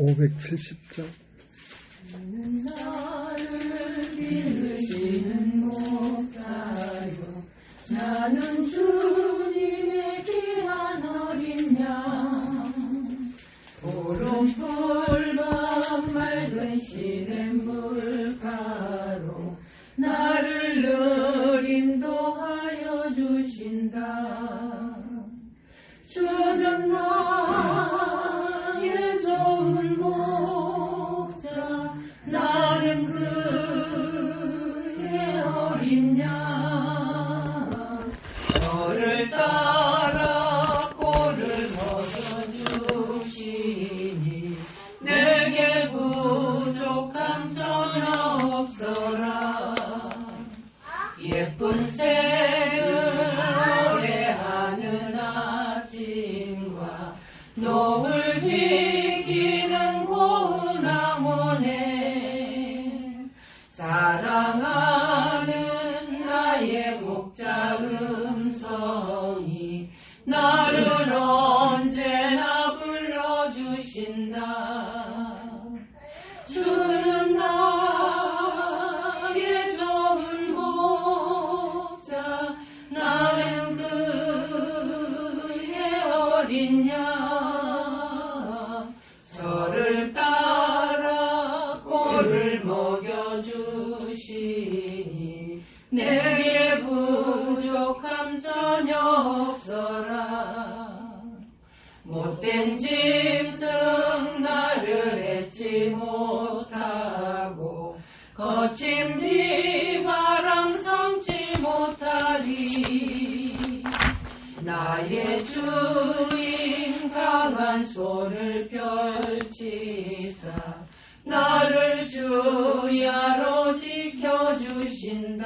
570장. 나를 기르시는 목자요, 나는 주님의 귀한 어린 양. 푸른 풀밭 맑은 시냇 물가로 나를 늘 인도하여 주신다. 주는 나의 좋은 목자, 나는 그의 어린 양. 저를 따라 꼴을 먹여주시니 내게 부족함 전혀 없어라. 예쁜 새를 노래하는 아침과 노을 비기는 고운 암호네, 사랑하는 나의 목자 음성이 나를 언제나 불러주신다. 주는 나의 좋은 목자, 나는 그의 어린 양. 저를 따라 꼴을 먹여주시니 내게 부족함 전혀 없어라. 못된 짐승 나를 잊지 못하고 거친 비바람 성치 못하리. 나의 주인 강한 손을 펼치사 나를 주야로 지켜주신다.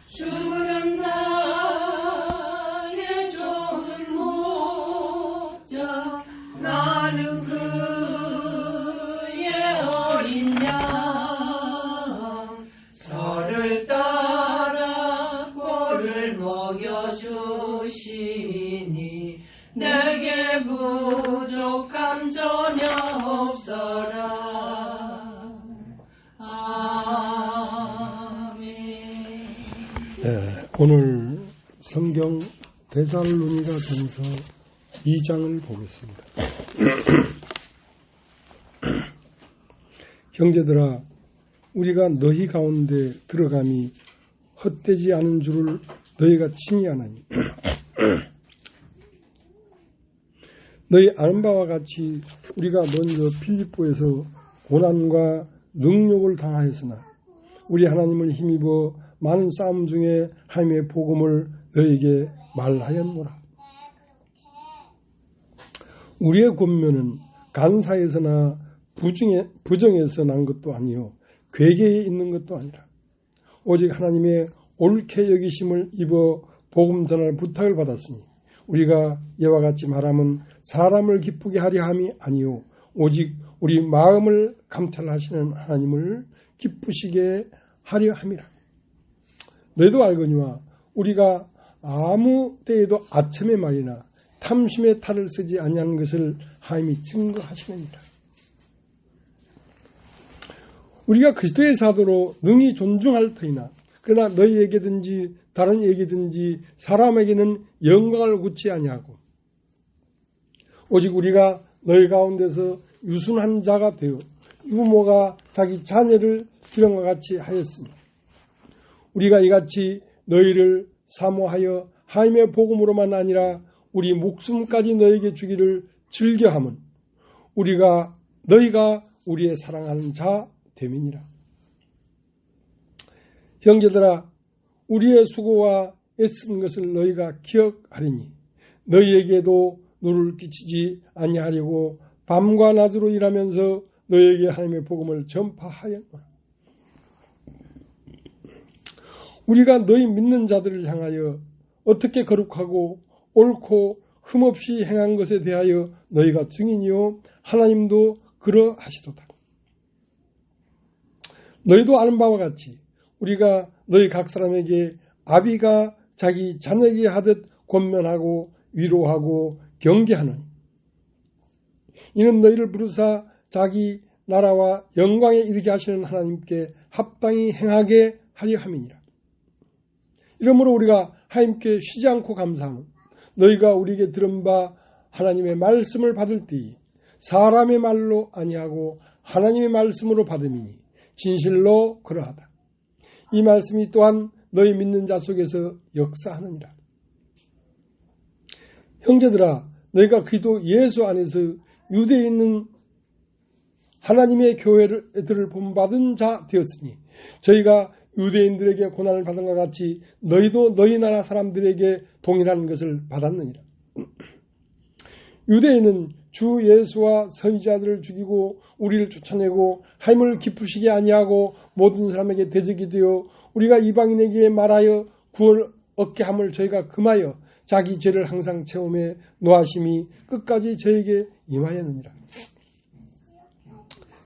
주는 나의 좋은 목자, 나는 그의 어린 양. 저를 따라 꼴을 먹여주시니 내게 부족함 전혀 없어라. 아멘. 오늘 성경 데살로니가 전서 2장을 보겠습니다. 형제들아, 우리가 너희 가운데 들어감이 헛되지 않은 줄을 너희가 친히 아나니 너희 아는 바와 같이 우리가 먼저 필립보에서 고난과 능욕을 당하였으나 우리 하나님을 힘입어 많은 싸움 중에 하나님의 복음을 너희에게 말하였노라. 우리의 권면은 간사에서나 부정에서 난 것도 아니요 괴계에 있는 것도 아니라 오직 하나님의 옳게 여기심을 입어 복음 전할 부탁을 받았으니 우리가 이와 같이 말하면 사람을 기쁘게 하려 함이 아니요 오직 우리 마음을 감찰하시는 하나님을 기쁘시게 하려 함이라. 너희도 알거니와 우리가 아무 때에도 아첨의 말이나 탐심의 탈을 쓰지 아니하는 것을 하나님이 증거하시느니라. 우리가 그리스도의 사도로 능히 존중할 터이나 그러나 너희에게든지 다른 에게든지 사람에게는 영광을 굳지 아니하고 오직 우리가 너희 가운데서 유순한 자가 되어 유모가 자기 자녀를 기름과 같이 하였으니 우리가 이같이 너희를 사모하여 하나님의 복음으로만 아니라 우리 목숨까지 너에게 주기를 즐겨함은 너희가 우리의 사랑하는 자 됨이니라. 형제들아, 우리의 수고와 애쓴 것을 너희가 기억하리니 너희에게도 누를 끼치지 아니하려고 밤과 낮으로 일하면서 너희에게 하나님의 복음을 전파하였노라. 우리가 너희 믿는 자들을 향하여 어떻게 거룩하고 옳고 흠없이 행한 것에 대하여 너희가 증인이요 하나님도 그러하시도다. 너희도 아는 바와 같이 우리가 너희 각 사람에게 아비가 자기 자녀에게 하듯 권면하고 위로하고 경계하는 이는 너희를 부르사 자기 나라와 영광에 이르게 하시는 하나님께 합당히 행하게 하려 함이니라. 이러므로 우리가 하나님께 쉬지 않고 감사하는 너희가 우리에게 들은 바 하나님의 말씀을 받을 때에 사람의 말로 아니하고 하나님의 말씀으로 받음이니 진실로 그러하다. 이 말씀이 또한 너희 믿는 자 속에서 역사하느니라. 형제들아, 너희가 그리스도 예수 안에서 유대에 있는 하나님의 교회들을 본받은 자 되었으니 저희가 유대인들에게 고난을 받은 것 같이 너희도 너희 나라 사람들에게 동일한 것을 받았느니라. 유대인은 주 예수와 선지자들을 죽이고 우리를 쫓아내고 하나님을 기쁘시게 아니하고 모든 사람에게 대적이 되어 우리가 이방인에게 말하여 구원을 얻게 함을 저희가 금하여 자기 죄를 항상 채움에 노하심이 끝까지 저에게 임하였느니라.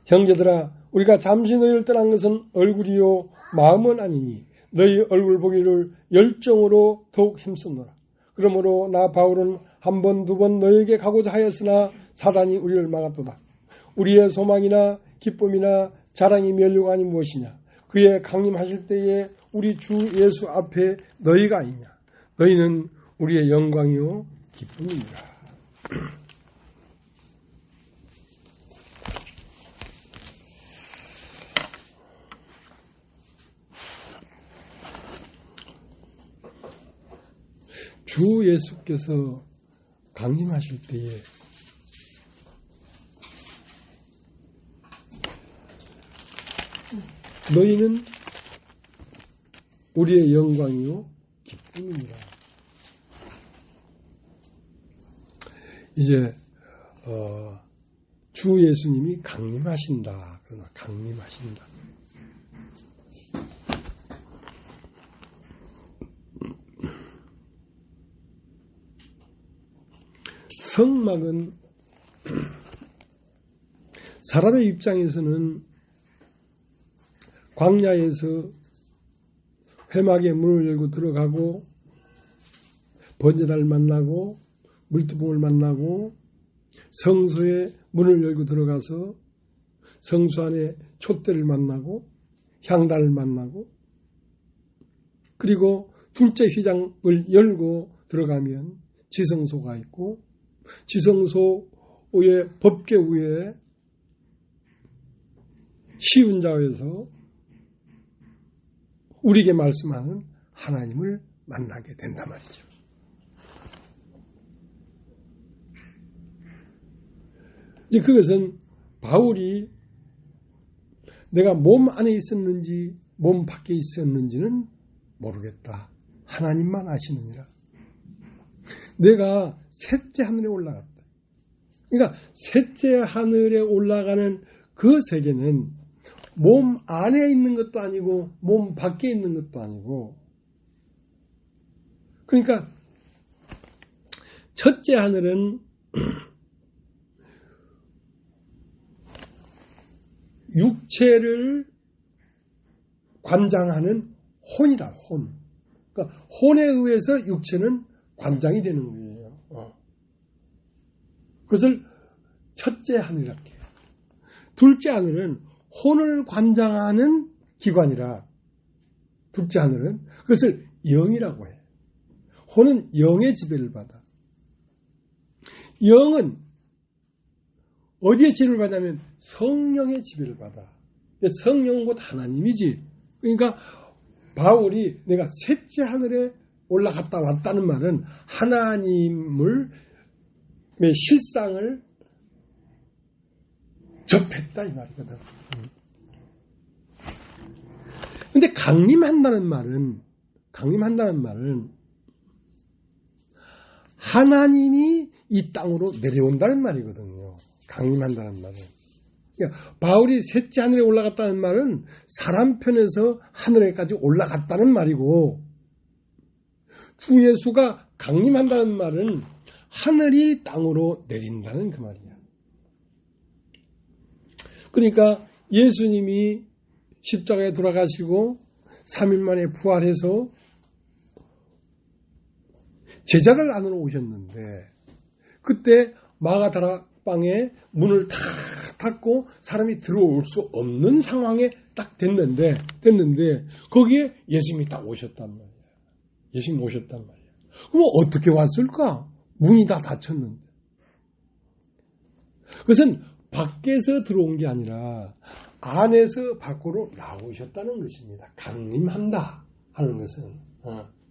형제들아, 우리가 잠시 너희를 떠난 것은 얼굴이요 마음은 아니니 너희 얼굴 보기를 열정으로 더욱 힘쓰노라. 그러므로 나 바울은 한 번, 두 번 너희에게 가고자 하였으나 사단이 우리를 막았도다. 우리의 소망이나 기쁨이나 자랑이 면류관이 무엇이냐? 그의 강림하실 때에 우리 주 예수 앞에 너희가 아니냐? 너희는 우리의 영광이요 기쁨이니라. 주 예수께서 강림하실 때에 너희는 우리의 영광이요 기쁨이니라. 이제 주 예수님이 강림하신다. 그러나 강림하신다. 성막은 사람의 입장에서는 광야에서 회막의 문을 열고 들어가고 번제단을 만나고 물두봉을 만나고 성소의 문을 열고 들어가서 성소 안에 촛대를 만나고 향단을 만나고 그리고 둘째 휘장을 열고 들어가면 지성소가 있고 지성소의 법궤 위에 시운자에서 우리에게 말씀하는 하나님을 만나게 된단 말이죠. 이제 그것은 바울이 내가 몸 안에 있었는지 몸 밖에 있었는지는 모르겠다. 하나님만 아시느니라. 내가 셋째 하늘에 올라갔다. 그러니까 셋째 하늘에 올라가는 그 세계는 몸 안에 있는 것도 아니고 몸 밖에 있는 것도 아니고 그러니까 첫째 하늘은 육체를 관장하는 혼이라 혼. 그러니까 혼에 의해서 육체는 관장이 되는 거예요. 그것을 첫째 하늘이라고 해요. 둘째 하늘은 혼을 관장하는 기관이라 둘째 하늘은 그것을 영이라고 해요. 혼은 영의 지배를 받아. 영은 어디에 지배를 받냐면 성령의 지배를 받아. 성령은 곧 하나님이지. 그러니까 바울이 내가 셋째 하늘에 올라갔다 왔다는 말은 하나님의 실상을 접했다 이 말이거든. 근데 강림한다는 말은 하나님이 이 땅으로 내려온다는 말이거든요. 강림한다는 말은. 그러니까 바울이 셋째 하늘에 올라갔다는 말은 사람 편에서 하늘에까지 올라갔다는 말이고 주 예수가 강림한다는 말은 하늘이 땅으로 내린다는 그 말이야. 그러니까 예수님이 십자가에 돌아가시고 3일 만에 부활해서 제자들 안으로 오셨는데 그때 마가다라 방에 문을 다 닫고 사람이 들어올 수 없는 상황에 딱 됐는데 거기에 예수님이 딱 오셨단 말이에요. 예수님이 오셨단 말이에요. 그럼 어떻게 왔을까? 문이 다 닫혔는데. 그것은 밖에서 들어온 게 아니라 안에서 밖으로 나오셨다는 것입니다. 강림한다 하는 것은.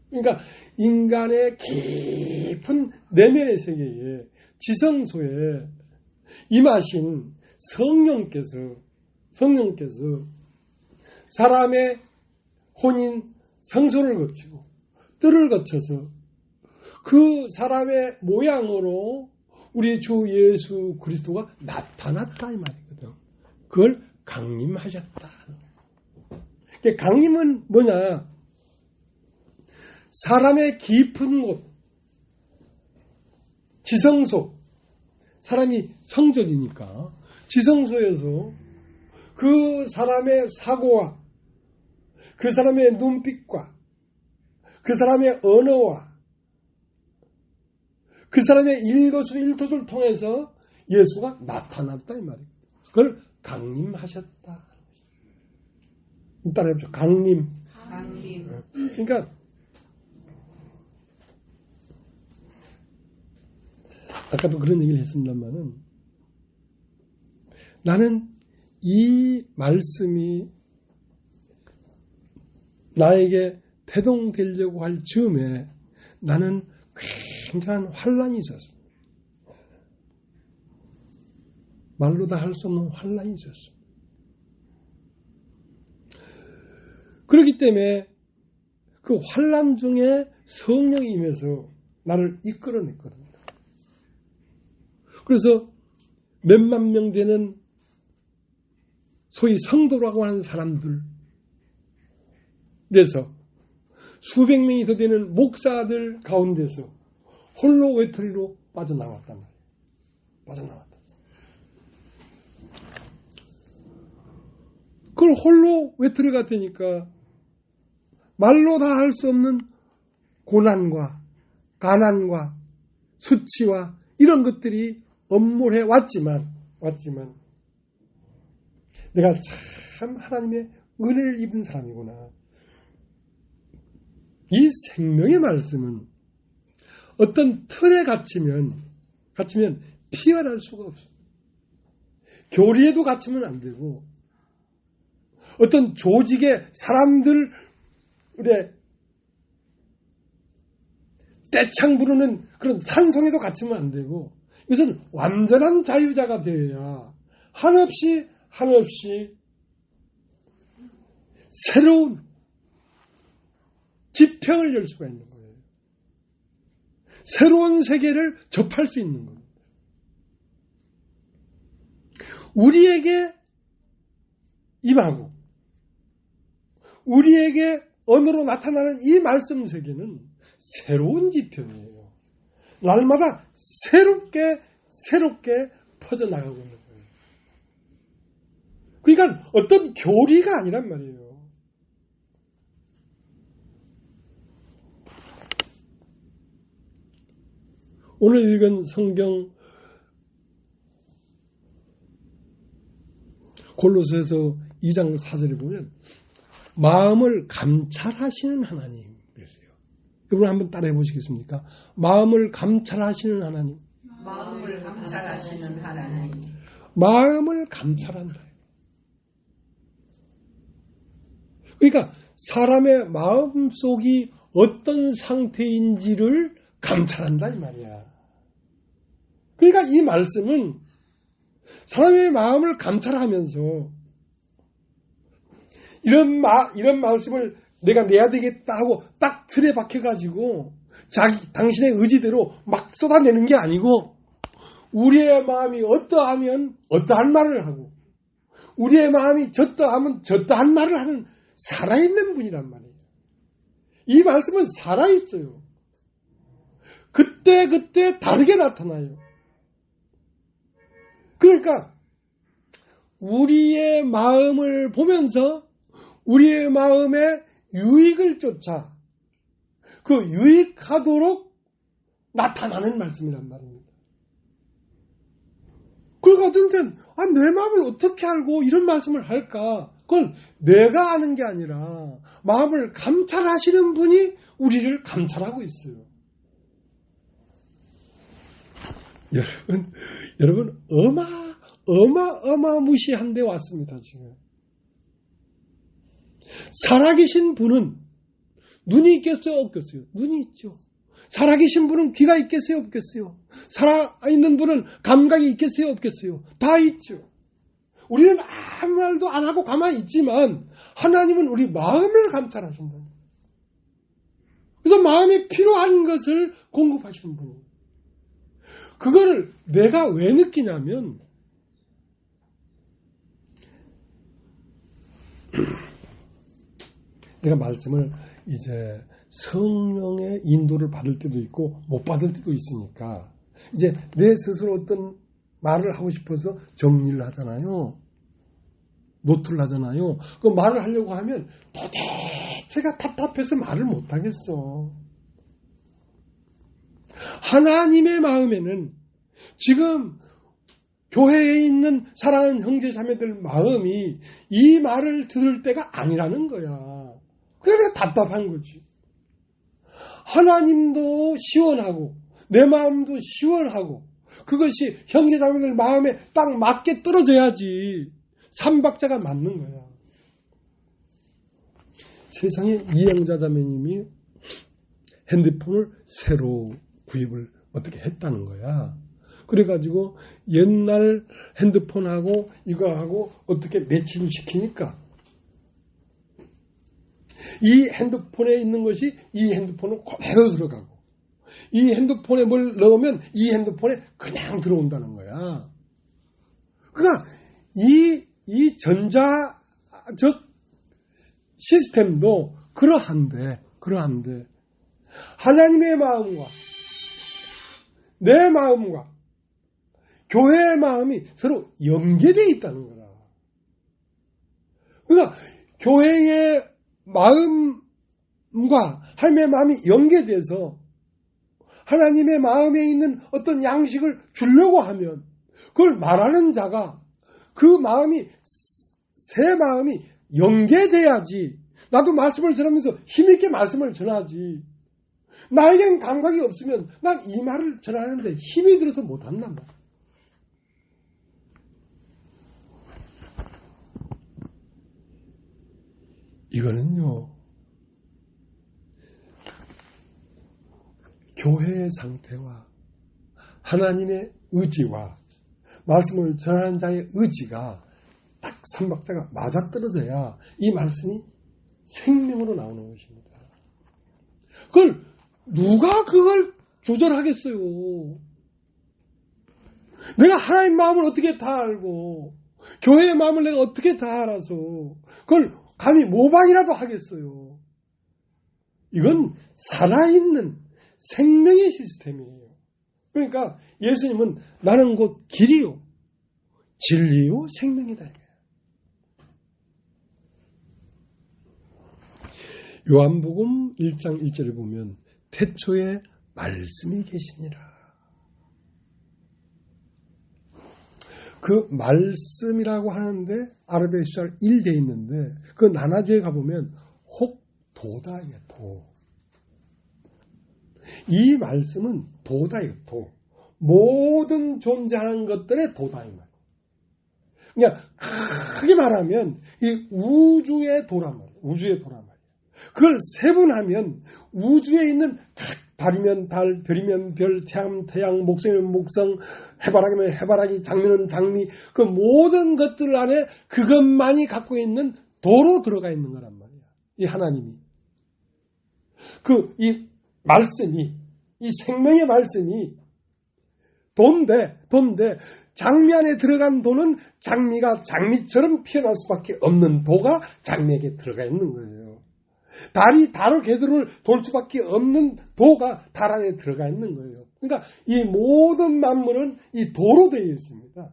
그러니까 인간의 깊은 내면의 세계에 지성소에 임하신 성령께서 사람의 혼인 성소를 거치고 뜰을 거쳐서 그 사람의 모양으로 우리 주 예수 그리스도가 나타났다 이 말이거든. 그걸 강림하셨다. 강림은 뭐냐? 사람의 깊은 곳, 지성소, 사람이 성전이니까 지성소에서 그 사람의 사고와 그 사람의 눈빛과 그 사람의 언어와 그 사람의 일거수일투를 통해서 예수가 나타났다 이 말이에요. 그걸 강림하셨다. 따라해보죠. 강림. 그러니까 아까도 그런 얘기를 했습니다만은 나는 이 말씀이 나에게 태동되려고 할 즈음에 나는 굉장한 환란이 있었습니다. 말로 다 할 수 없는 환란이 있었습니다. 그렇기 때문에 그 환란 중에 성령이 임해서 나를 이끌어냈거든요. 그래서 몇만 명 되는 소위 성도라고 하는 사람들, 그래서 수백 명이 더 되는 목사들 가운데서 홀로 외톨이로 빠져나왔단 말이에요. 빠져나왔다. 그걸 홀로 외톨이가 되니까 말로 다 할 수 없는 고난과 가난과 수치와 이런 것들이 엄몰해 왔지만 내가 참 하나님의 은혜를 입은 사람이구나. 이 생명의 말씀은 어떤 틀에 갇히면 피어날 수가 없어요. 교리에도 갇히면 안 되고 어떤 조직의 사람들의 떼창 부르는 그런 찬송에도 갇히면 안 되고 이것은 완전한 자유자가 되어야 한없이 새로운 지평을 열 수가 있는 거예요. 새로운 세계를 접할 수 있는 겁니다. 우리에게 임하고 우리에게 언어로 나타나는 이 말씀 세계는 새로운 지평이에요. 날마다 새롭게 퍼져나가고 있는 거예요. 그러니까 어떤 교리가 아니란 말이에요. 오늘 읽은 성경 골로새서 2장 4절에 보면 마음을 감찰하시는 하나님 그랬어요. 여러분 한번 따라해 보시겠습니까? 마음을 감찰하시는 하나님. 마음을 감찰하시는 하나님. 마음을 감찰한다. 그러니까 사람의 마음속이 어떤 상태인지를 감찰한다 이 말이야. 그러니까 이 말씀은 사람의 마음을 감찰하면서 이런 말씀을 내가 내야 되겠다 하고 딱 틀에 박혀가지고 당신의 의지대로 막 쏟아내는 게 아니고 우리의 마음이 어떠하면 어떠한 말을 하고 우리의 마음이 졌다하면 졌다한 말을 하는 살아있는 분이란 말이에요. 이 말씀은 살아있어요. 그때 다르게 나타나요. 그러니까 우리의 마음을 보면서 우리의 마음의 유익을 쫓아 그 유익하도록 나타나는 말씀이란 말입니다. 그걸 어떤 때는 내 마음을 어떻게 알고 이런 말씀을 할까? 그걸 내가 아는 게 아니라 마음을 감찰하시는 분이 우리를 감찰하고 있어요. 여러분 어마무시한 데 왔습니다. 지금 살아계신 분은 눈이 있겠어요? 없겠어요? 눈이 있죠. 살아계신 분은 귀가 있겠어요? 없겠어요? 살아있는 분은 감각이 있겠어요? 없겠어요? 다 있죠. 우리는 아무 말도 안 하고 가만히 있지만 하나님은 우리 마음을 감찰하신다. 그래서 마음에 필요한 것을 공급하시는 분이에요. 그거를 내가 왜 느끼냐면 내가 말씀을 이제 성령의 인도를 받을 때도 있고 못 받을 때도 있으니까 이제 내 스스로 어떤 말을 하고 싶어서 정리를 하잖아요. 노트를 하잖아요. 그 말을 하려고 하면 도대체가 답답해서 말을 못 하겠어. 하나님의 마음에는 지금 교회에 있는 사랑하는 형제 자매들 마음이 이 말을 들을 때가 아니라는 거야. 그러니까 답답한 거지. 하나님도 시원하고 내 마음도 시원하고 그것이 형제 자매들 마음에 딱 맞게 떨어져야지 삼박자가 맞는 거야. 세상에 이영자 자매님이 핸드폰을 새로 구입을 어떻게 했다는 거야. 그래가지고 옛날 핸드폰하고 이거하고 어떻게 매칭을 시키니까 이 핸드폰에 있는 것이 이 핸드폰으로 그대로 들어가고 이 핸드폰에 뭘 넣으면 이 핸드폰에 그냥 들어온다는 거야. 그러니까 이 전자적 시스템도 그러한데 하나님의 마음과 내 마음과 교회의 마음이 서로 연계되어 있다는 거라. 그러니까 교회의 마음과 하나님의 마음이 연계돼서 하나님의 마음에 있는 어떤 양식을 주려고 하면 그걸 말하는 자가 그 마음이 새 마음이 연계돼야지. 나도 말씀을 전하면서 힘있게 말씀을 전하지. 나에겐 감각이 없으면 난 이 말을 전하는데 힘이 들어서 못한단 말이야. 이거는요, 교회의 상태와 하나님의 의지와 말씀을 전하는 자의 의지가 딱 삼박자가 맞아떨어져야 이 말씀이 생명으로 나오는 것입니다. 누가 그걸 조절하겠어요? 내가 하나님 마음을 어떻게 다 알고 교회의 마음을 내가 어떻게 다 알아서 그걸 감히 모방이라도 하겠어요. 이건 살아있는 생명의 시스템이에요. 그러니까 예수님은 나는 곧 길이요 진리요 생명이다. 요한복음 1장 1절을 보면 태초에 말씀이 계시니라. 그 말씀이라고 하는데 아랍의 숫자가 1돼 있는데 그 나나지에 가보면 혹 도다예요. 도. 이 말씀은 도다예요. 도. 모든 존재하는 것들의 도다 이 말. 그냥 크게 말하면 이 우주의 도란 말이에요. 우주의 도란 말이에요. 그걸 세분하면 우주에 있는 각 달이면 달, 별이면 별, 태양, 태양, 목성이면 목성, 해바라기면 해바라기, 장미는 장미, 그 모든 것들 안에 그것만이 갖고 있는 도로 들어가 있는 거란 말이야. 이 하나님이. 이 말씀이, 이 생명의 말씀이 도인데, 장미 안에 들어간 도는 장미가 장미처럼 피어날 수밖에 없는 도가 장미에게 들어가 있는 거예요. 달이 달을 궤도를 돌 수밖에 없는 도가 달 안에 들어가 있는 거예요. 그러니까 이 모든 만물은 이 도로 되어 있습니다.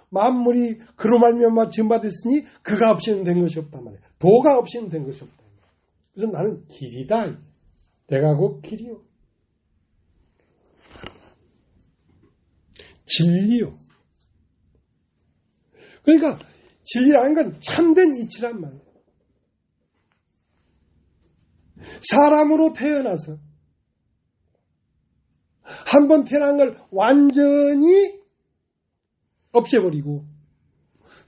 만물이 그로 말미암아 지음받았으니 그가 없이는 된 것이 없단 말이에요. 도가 없이는 된 것이 없다. 그래서 나는 길이다. 내가 곧 길이요. 진리요. 그러니까 진리라는 건 참된 이치란 말이에요. 사람으로 태어나서 한 번 태어난 걸 완전히 없애버리고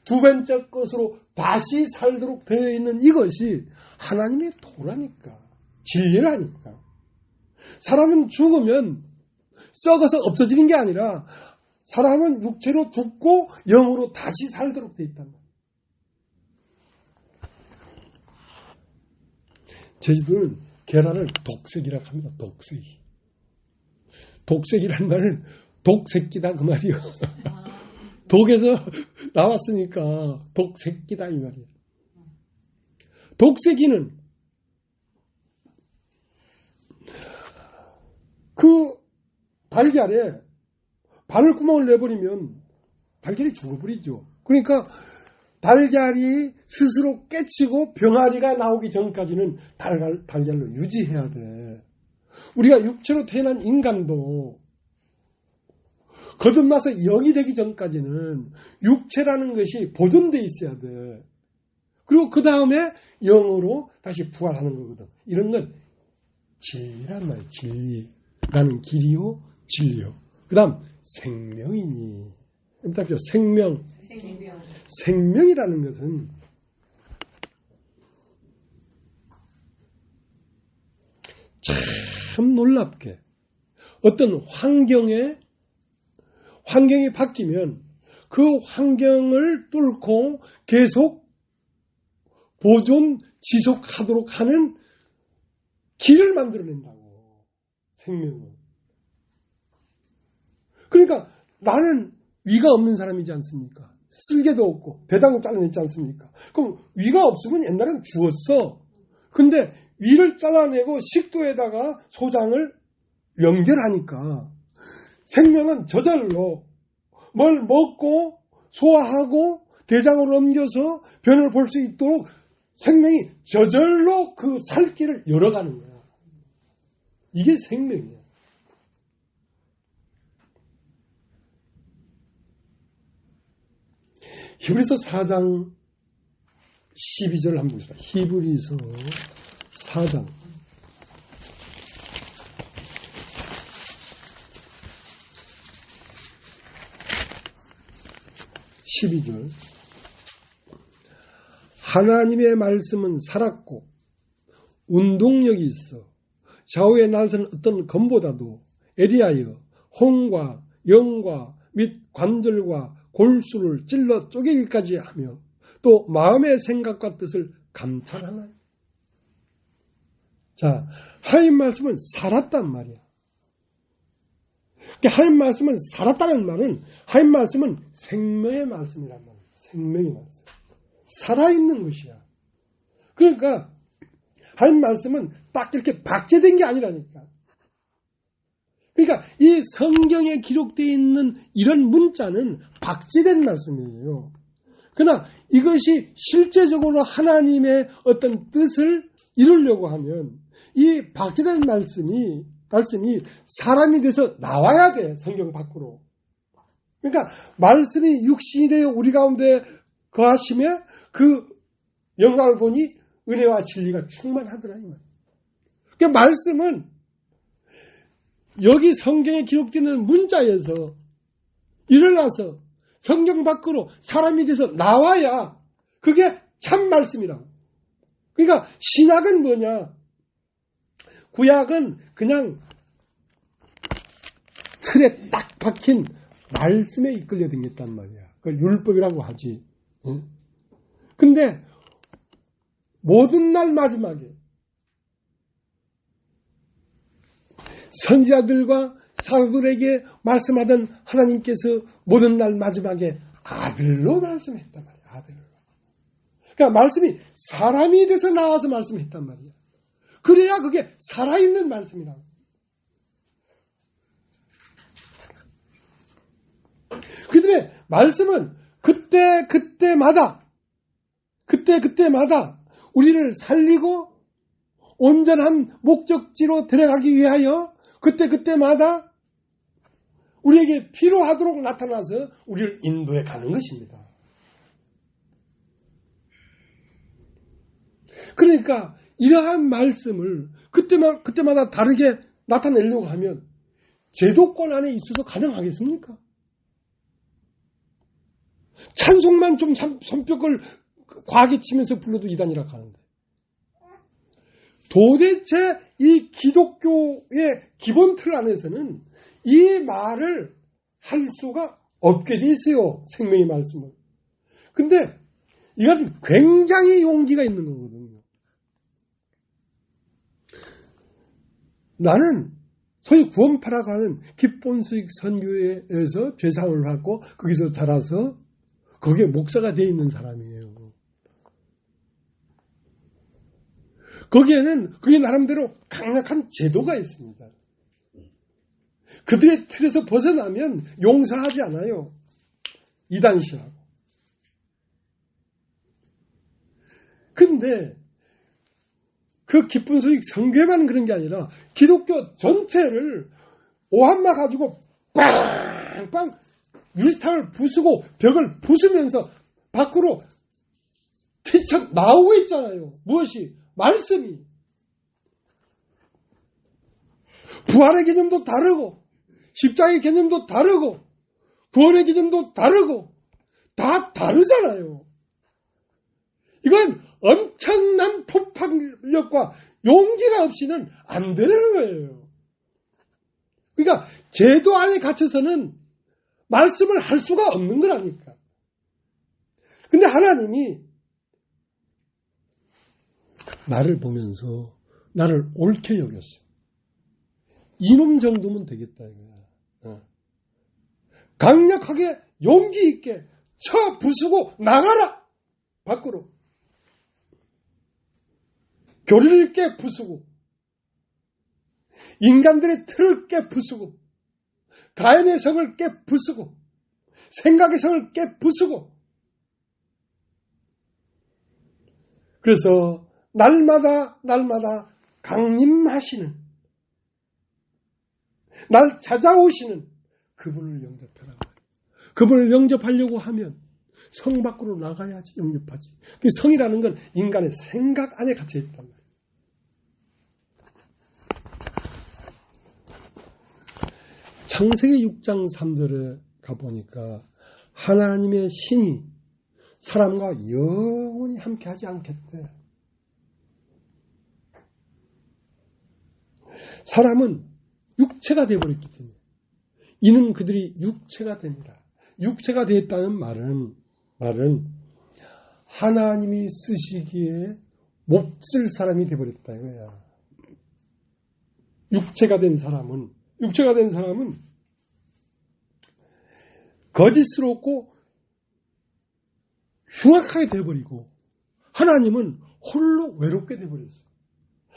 두 번째 것으로 다시 살도록 되어 있는 이것이 하나님의 도라니까. 진리라니까. 사람은 죽으면 썩어서 없어지는 게 아니라 사람은 육체로 죽고 영으로 다시 살도록 되어 있단 말이에요. 제주도는 계란을 독색이라고 합니다. 독색이. 독색이란 말은 독새끼다 그 말이요. 독에서 나왔으니까 독새끼다 이 말이에요. 독새끼는 그 달걀에 바늘구멍을 내버리면 달걀이 죽어버리죠. 그러니까 달걀이 스스로 깨치고 병아리가 나오기 전까지는 달걀로 유지해야 돼. 우리가 육체로 태어난 인간도 거듭나서 영이 되기 전까지는 육체라는 것이 보존되어 있어야 돼. 그리고 그 다음에 영으로 다시 부활하는 거거든. 이런 건 진리란 말이에요. 진리. 나는 길이요 진리요. 그 다음 생명이니. 답죠. 생명. 생명이라는 것은 참 놀랍게 어떤 환경이 바뀌면 그 환경을 뚫고 계속 보존, 지속하도록 하는 길을 만들어낸다고. 생명은. 그러니까 나는 위가 없는 사람이지 않습니까? 쓸개도 없고 대장도 잘라냈지 않습니까? 그럼 위가 없으면 옛날엔 죽었어. 근데 위를 잘라내고 식도에다가 소장을 연결하니까 생명은 저절로 뭘 먹고 소화하고 대장으로 넘겨서 변을 볼 수 있도록 생명이 저절로 그 살길을 열어가는 거야. 이게 생명이야. 히브리서 4장 12절 한번 보시다. 히브리서 4장 12절. 하나님의 말씀은 살았고 운동력이 있어 좌우에 날선 어떤 검보다도 에리하여 혼과 영과 및 관절과 골수를 찔러 쪼개기까지 하며 또 마음의 생각과 뜻을 감찰하나요? 자, 하나님 말씀은 살았단 말이야. 하나님 말씀은 살았다는 말은 하나님 말씀은 생명의 말씀이란 말이야. 생명의 말씀. 살아있는 것이야. 그러니까 하나님 말씀은 딱 이렇게 박제된 게 아니라니까. 그러니까 이 성경에 기록되어 있는 이런 문자는 박제된 말씀이에요. 그러나 이것이 실제적으로 하나님의 어떤 뜻을 이루려고 하면 이 박제된 말씀이 사람이 돼서 나와야 돼. 성경 밖으로. 그러니까 말씀이 육신이 되어 우리 가운데 거하시며 그 영광을 보니 은혜와 진리가 충만하더라. 그러니까 말씀은 여기 성경에 기록되는 문자에서 일어나서 성경 밖으로 사람이 돼서 나와야 그게 참 말씀이라고. 그러니까 신약은 뭐냐? 구약은 그냥 틀에 딱 박힌 말씀에 이끌려 댕겼단 말이야. 그걸 율법이라고 하지. 근데 모든 날 마지막에 선지자들과 사도들에게 말씀하던 하나님께서 모든 날 마지막에 아들로 말씀했단 말이야. 아들로. 그러니까 말씀이 사람이 돼서 나와서 말씀했단 말이야. 그래야 그게 살아있는 말씀이라고. 그 다음에 말씀은 그때마다 우리를 살리고 온전한 목적지로 데려가기 위하여 그때마다 우리에게 필요하도록 나타나서 우리를 인도해 가는 것입니다. 그러니까 이러한 말씀을 그때마다 다르게 나타내려고 하면 제도권 안에 있어서 가능하겠습니까? 찬송만 좀 손뼉을 과하게 치면서 불러도 이단이라 하는데, 도대체 이 기독교의 기본 틀 안에서는 이 말을 할 수가 없게 돼 있어요. 생명의 말씀을. 근데 이건 굉장히 용기가 있는 거거든요. 나는 소위 구원파라고 하는 기본수익 선교회에서 죄사함을 받고 거기서 자라서 거기에 목사가 되어 있는 사람이에요. 거기에는 그게 나름대로 강력한 제도가 있습니다. 그들의 틀에서 벗어나면 용서하지 않아요. 이단시하고. 근데 그 기쁜 소식 선교회만 그런 게 아니라 기독교 전체를 오한마 가지고 빵빵 유리창을 부수고 벽을 부수면서 밖으로 튀쳐 나오고 있잖아요. 무엇이? 말씀이. 부활의 개념도 다르고 십자가의 개념도 다르고 구원의 개념도 다르고 다 다르잖아요. 이건 엄청난 폭발력과 용기가 없이는 안 되는 거예요. 그러니까 제도 안에 갇혀서는 말씀을 할 수가 없는 거라니까. 근데 하나님이 나를 보면서 나를 옳게 여겼어요. 이놈 정도면 되겠다 이거야. 강력하게 용기 있게 쳐 부수고 나가라 밖으로. 교리를 깨 부수고 인간들의 틀을 깨 부수고 가인의 성을 깨 부수고 생각의 성을 깨 부수고. 그래서 날마다 강림하시는, 날 찾아오시는 그분을 영접하라고. 그분을 영접하려고 하면 성 밖으로 나가야지 영접하지. 성이라는 건 인간의 생각 안에 갇혀 있단 말이에요. 창세기 6장 3절에 가보니까 하나님의 신이 사람과 영원히 함께하지 않겠대. 사람은 육체가 되어버렸기 때문에 이는 그들이 육체가 됩니다. 육체가 되었다는 말은 하나님이 쓰시기에 몹쓸 사람이 되어버렸다 이거야. 육체가 된 사람은 거짓스럽고 흉악하게 되어버리고 하나님은 홀로 외롭게 되어버렸어요.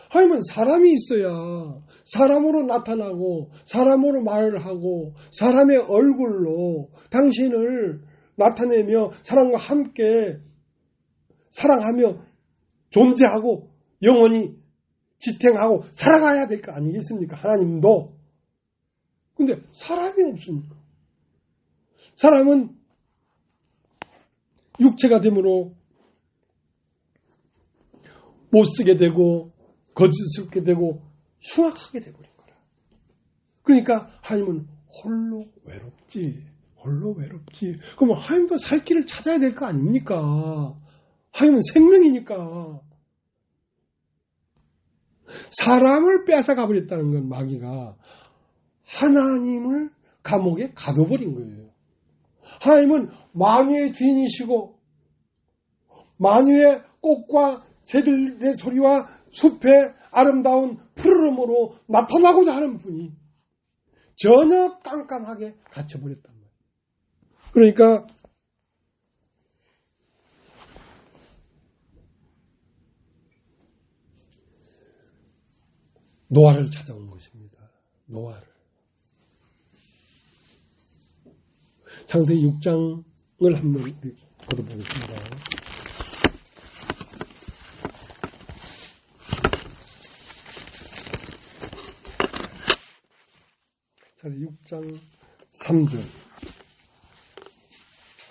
하나님은 사람이 있어야 사람으로 나타나고 사람으로 말을 하고 사람의 얼굴로 당신을 나타내며 사람과 함께 사랑하며 존재하고 영원히 지탱하고 살아가야 될 거 아니겠습니까? 하나님도. 근데 사람이 없으니까. 사람은 육체가 되므로 못쓰게 되고 거짓스럽게 되고 흉악하게 되버린 거라. 그러니까 하나님은 홀로 외롭지. 그러면 하나님도 살 길을 찾아야 될 거 아닙니까? 하나님은 생명이니까. 사람을 빼앗아 가버렸다는 건 마귀가 하나님을 감옥에 가둬버린 거예요. 하나님은 만유의 주인이시고 만유의 꽃과 새들의 소리와 숲의 아름다운 푸르름으로 나타나고자 하는 분이 전혀 깜깜하게 갇혀버렸단 말이에요. 그러니까 노아를 찾아온 것입니다. 노아를. 창세기 6장을 한번 읽어보겠습니다. 창세기 6장 3절.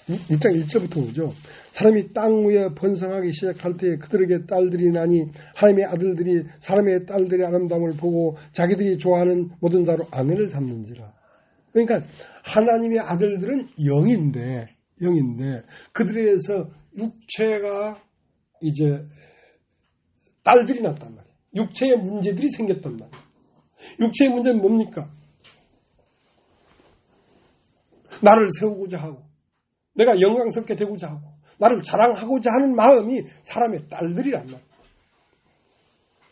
6장 1절부터 오죠. 사람이 땅 위에 번성하기 시작할 때 그들에게 딸들이 나니 하나님의 아들들이 사람의 딸들의 아름다움을 보고 자기들이 좋아하는 모든 자로 아내를 삼는지라. 그러니까 하나님의 아들들은 영인데 그들에서 육체가 이제 딸들이 났단 말이에요. 육체의 문제들이 생겼단 말이에요. 육체의 문제는 뭡니까? 나를 세우고자 하고 내가 영광스럽게 되고자 하고 나를 자랑하고자 하는 마음이 사람의 딸들이란 말이에요.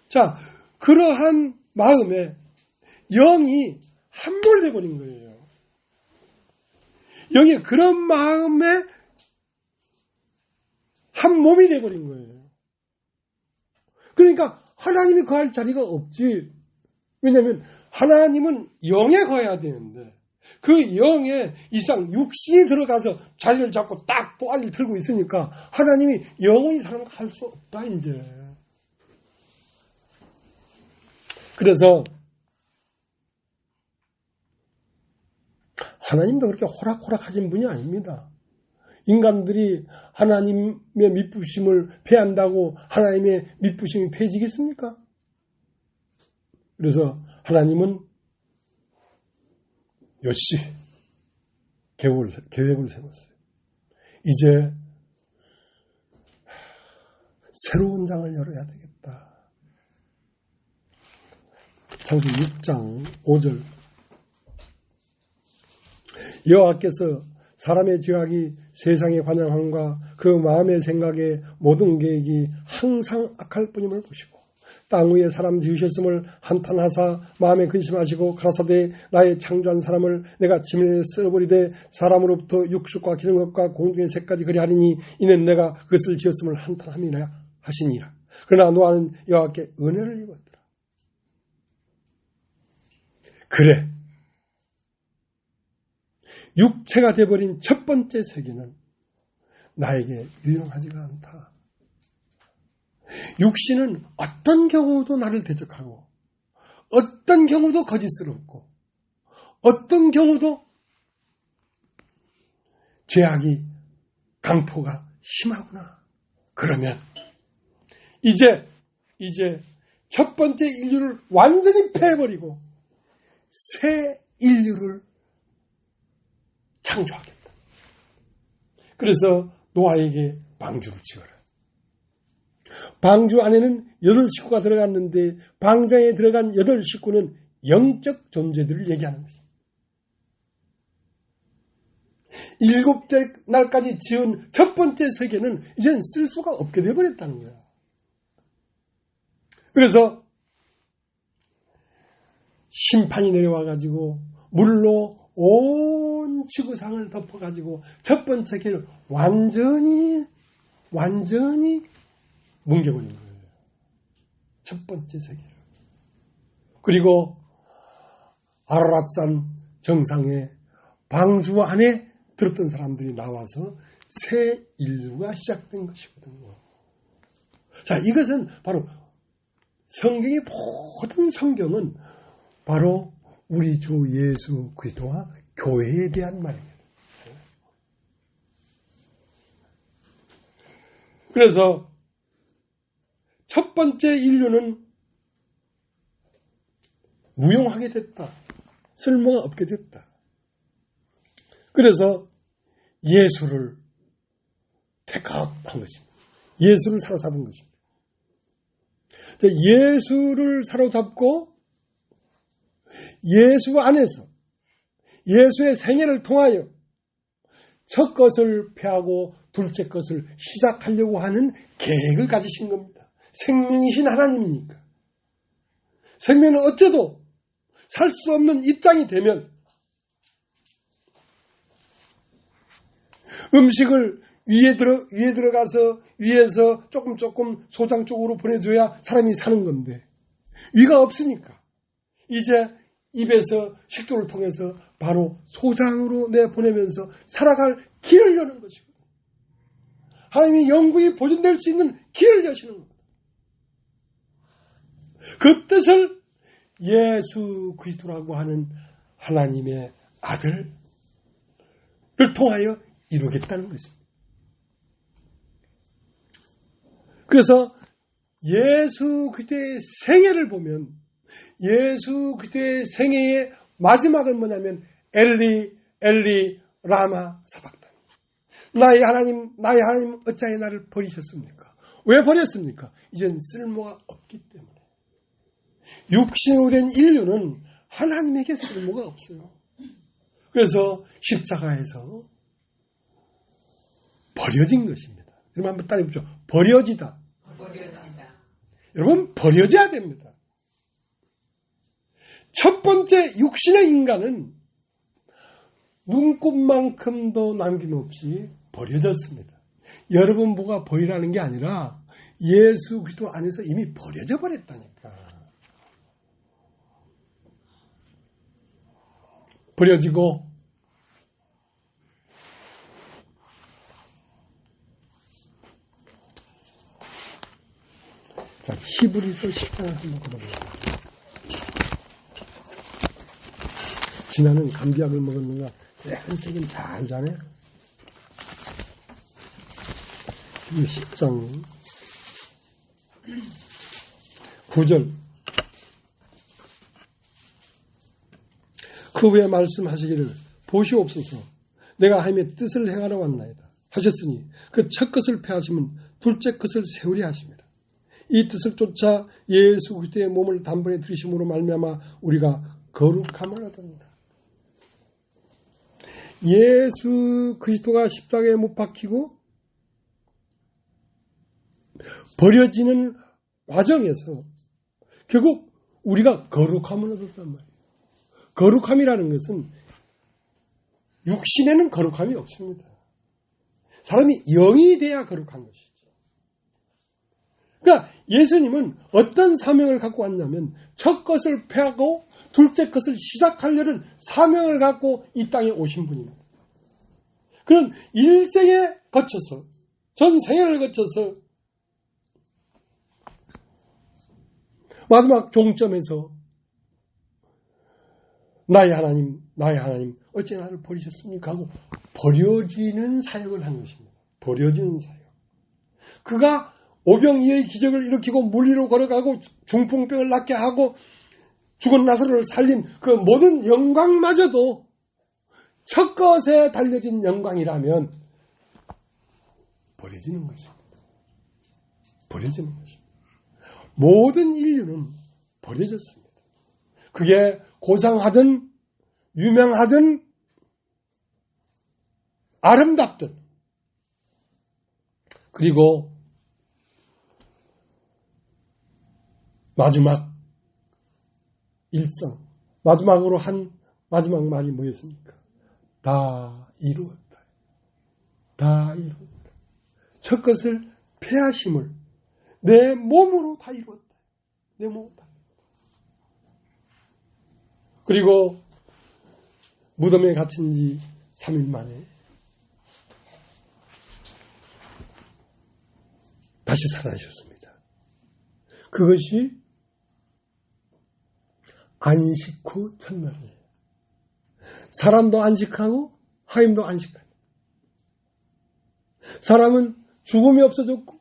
자, 그러한 마음에 영이 함몰돼 버린 거예요. 영이 그런 마음에 한 몸이 돼 버린 거예요. 그러니까 하나님이 거할 자리가 없지. 왜냐하면 하나님은 영에 거해야 되는데 그 영에 이상 육신이 들어가서 자리를 잡고 딱 보알을 들고 있으니까 하나님이 영원히 사람과 할 수 없다 이제. 그래서 하나님도 그렇게 호락호락하신 분이 아닙니다. 인간들이 하나님의 미쁘심을 패한다고 하나님의 미쁘심이 패지겠습니까? 그래서 하나님은 역시 계획을 세웠어요. 이제 새로운 장을 열어야 되겠다. 창세기 6장 5절 여호와께서 사람의 지각이 세상의 관영함과 그 마음의 생각에 모든 계획이 항상 악할 뿐임을 보시고 땅 위에 사람 지으셨음을 한탄하사 마음에 근심하시고 가라사대 나의 창조한 사람을 내가 지면에 쓸어버리되 사람으로부터 육축과 기른 것과 공중의 새까지 그리하리니 이는 내가 그것을 지었음을 한탄함이라 하시니라. 그러나 노아는 여호와께 은혜를 입었더라. 그래, 육체가 되어버린 첫 번째 세계는 나에게 유용하지가 않다. 육신은 어떤 경우도 나를 대적하고 어떤 경우도 거짓스럽고 어떤 경우도 죄악이 강포가 심하구나. 그러면 이제 첫 번째 인류를 완전히 패해버리고 새 인류를 창조하겠다. 그래서 노아에게 방주를 지어라. 방주 안에는 8식구가 들어갔는데 방장에 들어간 8식구는 영적 존재들을 얘기하는 것입니다. 7째 날까지 지은 첫 번째 세계는 이젠 쓸 수가 없게 되어버렸다는 거야. 그래서 심판이 내려와가지고 물로 온 지구상을 덮어가지고 첫 번째 세계를 완전히 뭉개버린 거예요. 첫 번째 세계를. 그리고 아라랏산 정상에 방주 안에 들었던 사람들이 나와서 새 인류가 시작된 것이거든요. 자, 이것은 바로 성경의 모든 성경은 바로 우리 주 예수 그리스도와 교회에 대한 말입니다. 그래서 첫 번째 인류는 무용하게 됐다. 쓸모가 없게 됐다. 그래서 예수를 테이크아웃한 것입니다. 예수를 사로잡은 것입니다. 예수를 사로잡고 예수 안에서 예수의 생애를 통하여 첫 것을 폐하고 둘째 것을 시작하려고 하는 계획을 가지신 겁니다. 생명이신 하나님이니까. 생명은 어째도 살 수 없는 입장이 되면 음식을 위에 들어가서 위에서 조금 소장 쪽으로 보내줘야 사람이 사는 건데 위가 없으니까 이제 입에서 식도를 통해서 바로 소장으로 내보내면서 살아갈 길을 여는 것이거든요. 하나님이 영구히 보존될 수 있는 길을 여시는 겁니다. 그 뜻을 예수 그리스도라고 하는 하나님의 아들을 통하여 이루겠다는 것입니다. 그래서 예수 그리스도의 생애를 보면 예수 그리스도의 생애의 마지막은 뭐냐면 엘리 엘리 라마 사박단. 나의 하나님 어찌하여 나를 버리셨습니까? 왜 버렸습니까? 이젠 쓸모가 없기 때문에. 육신으로 된 인류는 하나님에게 쓸모가 없어요. 그래서 십자가에서 버려진 것입니다. 여러분 한번 따라해보죠. 버려지다. 여러분 버려져야 됩니다. 첫 번째 육신의 인간은 눈곱만큼도 남김없이 버려졌습니다. 여러분 뭐가 버리라는 게 아니라 예수 그리스도 안에서 이미 버려져 버렸다니까. 버려지고 자, 히브리서 10장을 한번 걸어보겠습니다. 지나는 감기약을 먹었는가? 색은 잘 자네. 히브리 10장 9절. 그 후에 말씀하시기를 보시옵소서 내가 하나님의 뜻을 행하러 왔나이다 하셨으니 그 첫 것을 폐하시면 둘째 것을 세우려 하십니다. 이 뜻을 쫓아 예수 그리스도의 몸을 단번에 들이심으로 말미암아 우리가 거룩함을 얻었다. 예수 그리스도가 십자가에 못 박히고 버려지는 과정에서 결국 우리가 거룩함을 얻었단 말이에요. 거룩함이라는 것은 육신에는 거룩함이 없습니다. 사람이 영이 돼야 거룩한 것이죠. 그러니까 예수님은 어떤 사명을 갖고 왔냐면 첫 것을 폐하고 둘째 것을 시작하려는 사명을 갖고 이 땅에 오신 분입니다. 그런 일생에 거쳐서 전 생애를 거쳐서 마지막 종점에서 나의 하나님 어찌 나를 버리셨습니까? 하고 버려지는 사역을 한 것입니다. 버려지는 사역. 그가 오병이어의 기적을 일으키고 물리로 걸어가고 중풍병을 낫게 하고 죽은 나사로를 살린 그 모든 영광마저도 첫 것에 달려진 영광이라면 버려지는 것입니다. 버려지는 것입니다. 모든 인류는 버려졌습니다. 그게 고상하든 유명하든 아름답든 그리고 마지막 일성 마지막으로 한 마지막 말이 뭐였습니까? 다 이루었다. 다 이루었다. 첫 것을 폐하심을 내 몸으로 다 이루었다. 내 몸으로 다. 그리고 무덤에 갇힌 지 3일 만에 다시 살아나셨습니다. 그것이 안식 후 첫날이에요. 사람도 안식하고 하나님도 안식하고 사람은 죽음이 없어졌고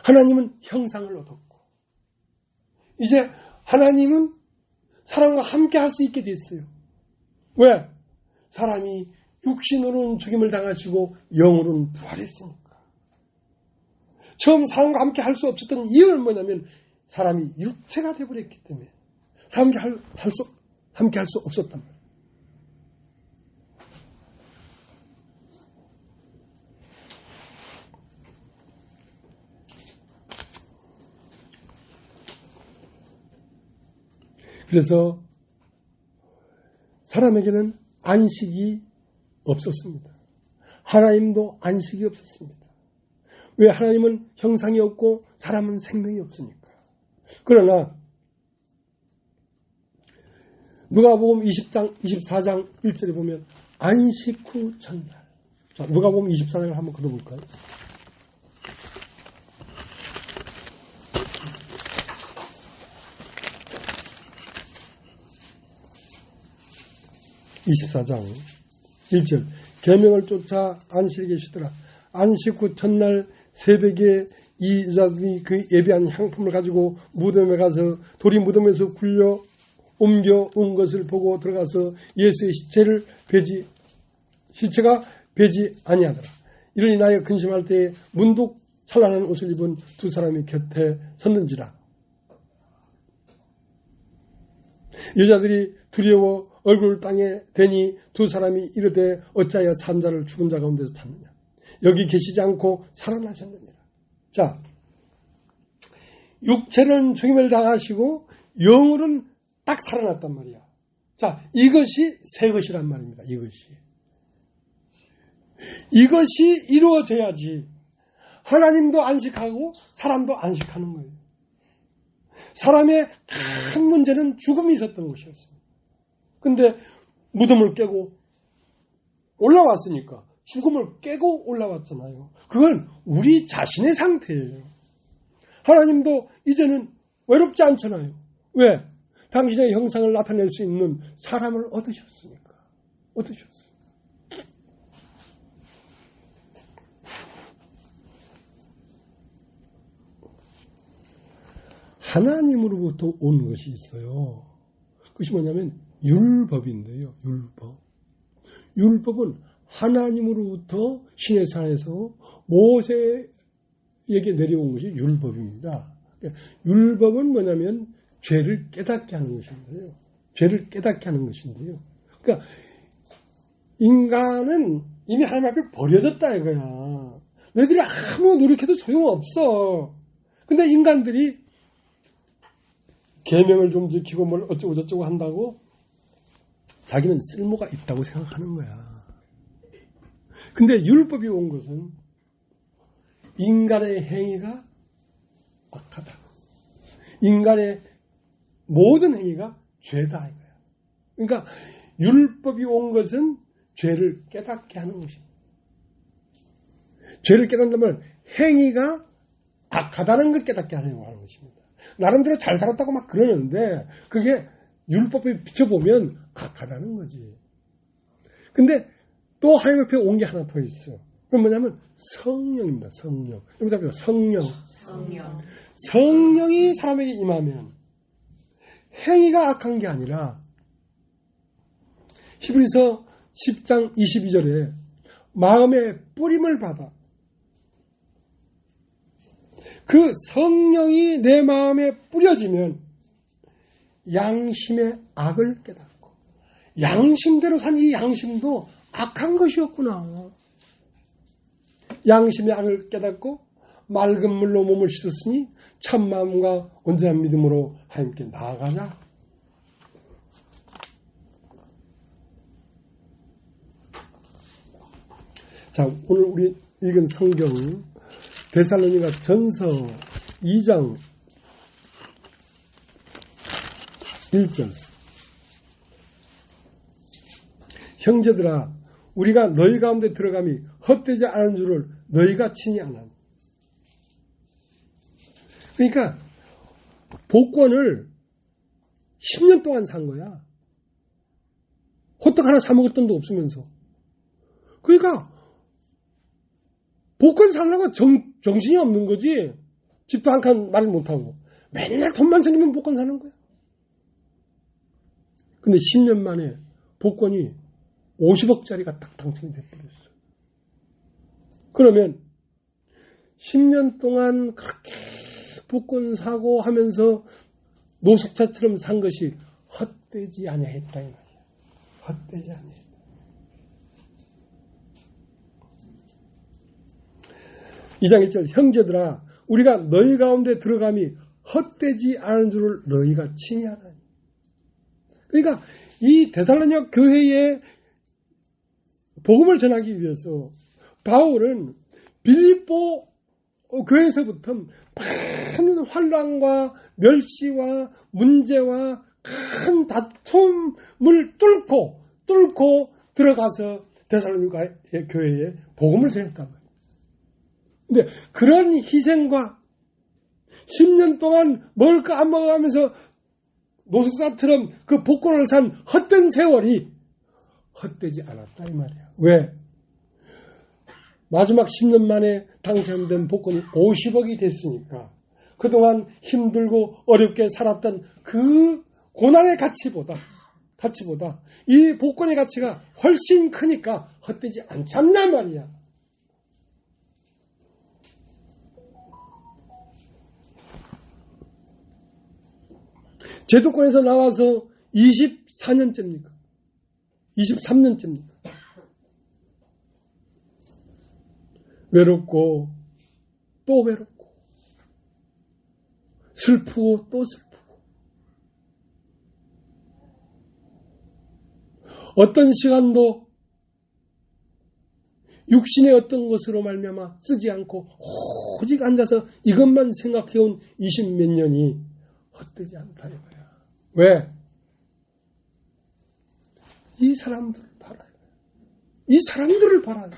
하나님은 형상을 얻었고 이제 하나님은 사람과 함께 할 수 있게 됐어요. 왜? 사람이 육신으로는 죽임을 당하시고 영으로는 부활했으니까. 처음 사람과 함께 할 수 없었던 이유는 뭐냐면 사람이 육체가 되어버렸기 때문에 사람과 함께 할 수 없었단 말이에요. 그래서 사람에게는 안식이 없었습니다. 하나님도 안식이 없었습니다. 왜? 하나님은 형상이 없고 사람은 생명이 없으니까. 그러나 누가복음 24장 1절에 보면 안식 후 첫날. 자, 누가복음 24장을 한번 걷어볼까요? (24장) 1절 계명을 쫓아 안식일에 계시더라. 안식 후 첫날 새벽에 이 여자들이 그 예배한 향품을 가지고 무덤에 가서 돌이 무덤에서 굴려 옮겨온 것을 보고 들어가서 예수의 시체가 배지 아니하더라. 이를 인하여 근심할 때에 문득 찬란한 옷을 입은 두 사람이 곁에 섰는지라. 여자들이 두려워 얼굴을 땅에 대니 두 사람이 이르되 어찌하여 산 자를 죽은 자 가운데서 찾느냐. 여기 계시지 않고 살아나셨느니라. 자, 육체는 죽임을 당하시고 영으로는 딱 살아났단 말이야. 자, 이것이 새 것이란 말입니다. 이것이 이루어져야지 하나님도 안식하고 사람도 안식하는 거예요. 사람의 큰 문제는 죽음이 있었던 것이었습니다. 근데 무덤을 깨고 올라왔으니까 죽음을 깨고 올라왔잖아요. 그건 우리 자신의 상태예요. 하나님도 이제는 외롭지 않잖아요. 왜? 당신의 형상을 나타낼 수 있는 사람을 얻으셨으니까. 얻으셨어요. 하나님으로부터 온 것이 있어요. 그것이 뭐냐면 율법인데요. 율법은 하나님으로부터 신의 산에서 모세에게 내려온 것이 율법입니다. 율법은 뭐냐면 죄를 깨닫게 하는 것인데요. 그러니까 인간은 이미 하나님 앞에 버려졌다 이거야. 너희들이 아무 노력해도 소용없어. 근데 인간들이 계명을 좀 지키고 뭘 어쩌고 저쩌고 한다고 자기는 쓸모가 있다고 생각하는 거야. 근데 율법이 온 것은 인간의 행위가 악하다. 인간의 모든 행위가 죄다 이거야. 그러니까 율법이 온 것은 죄를 깨닫게 하는 것입니다. 죄를 깨닫려면 행위가 악하다는 걸 깨닫게 하려고 하는 것입니다. 나름대로 잘 살았다고 막 그러는데 그게 율법에 비춰보면 악하다는 거지. 근데 또 하나님 앞에 온 게 하나 더 있어. 그건 뭐냐면 성령입니다. 성령. 여기 잡혀요. 성령이 사람에게 임하면 행위가 악한 게 아니라 히브리서 10장 22절에 마음의 뿌림을 받아 그 성령이 내 마음에 뿌려지면 양심의 악을 깨닫고 양심대로 산 이 양심도 악한 것이었구나. 양심의 악을 깨닫고 맑은 물로 몸을 씻었으니 참 마음과 온전한 믿음으로 하나님께 나아가자. 자, 오늘 우리 읽은 성경 데살로니가 전서 2장 1절 형제들아 우리가 너희 가운데 들어감이 헛되지 않은 줄을 너희가 친히 아나니. 그러니까 복권을 10년 동안 산 거야. 호떡 하나 사 먹을 돈도 없으면서. 그러니까 복권 사려고 정신이 없는 거지. 집도 한 칸 말을 못하고 맨날 돈만 생기면 복권 사는 거야. 근데 10년 만에 복권이 50억짜리가 딱 당첨이 돼버렸어. 그러면 10년 동안 그렇게 복권 사고 하면서 노숙자처럼 산 것이 헛되지 아니했다 이 말이야. 헛되지 아니했다. 이 장 1절 형제들아 우리가 너희 가운데 들어감이 헛되지 않은 줄을 너희가 친히 아나니. 그러니까 이 데살로니가 교회에 복음을 전하기 위해서 바울은 빌립보 교회에서부터 많은 환난과 멸시와 문제와 큰 다툼을 뚫고 들어가서 데살로니가 교회에 복음을 전했단 말이에요. 근데 그런 희생과 10년 동안 먹을까 안 먹어가면서 노숙자처럼 그 복권을 산 헛된 세월이 헛되지 않았다 이 말이야. 왜? 마지막 10년 만에 당첨된 복권이 50억이 됐으니까 그동안 힘들고 어렵게 살았던 그 고난의 가치보다 이 복권의 가치가 훨씬 크니까 헛되지 않지 않나 말이야. 제도권에서 나와서 24년째입니까? 23년째입니까? 외롭고 또 외롭고 슬프고 또 슬프고 어떤 시간도 육신의 어떤 것으로 말미암아 쓰지 않고 오직 앉아서 이것만 생각해온 20몇 년이 헛되지 않다 이거야. 왜? 이 사람들을 봐라. 이 사람들을 봐라.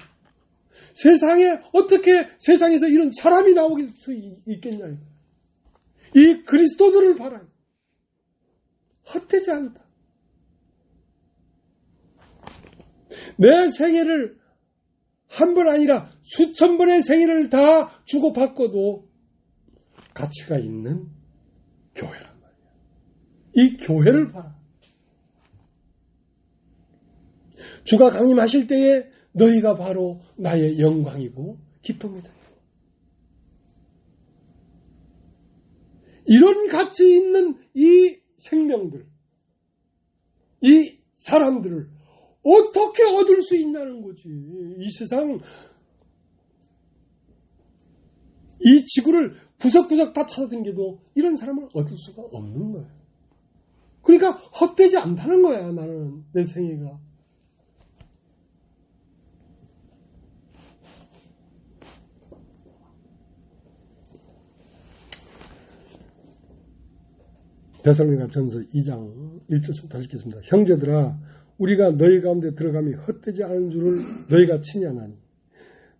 세상에 어떻게 세상에서 이런 사람이 나오길 수 있겠냐. 이 그리스도들을 봐라. 헛되지 않다. 내 생애를 한 번 아니라 수천 번의 생애를 다 주고받고도 가치가 있는 교회란 말이야. 이 교회를 봐라. 주가 강림하실 때에 너희가 바로 나의 영광이고 기쁨이다. 이런 가치 있는 이 생명들, 이 사람들을 어떻게 얻을 수 있냐는 거지. 이 세상, 이 지구를 구석구석 다 찾아다녀도 이런 사람을 얻을 수가 없는 거야. 그러니까 헛되지 않다는 거야, 나는. 내 생애가. 데살로니가전서 2장 1절부터 다시 읽겠습니다. 형제들아 우리가 너희 가운데 들어감이 헛되지 않은 줄을 너희가 친히 아나니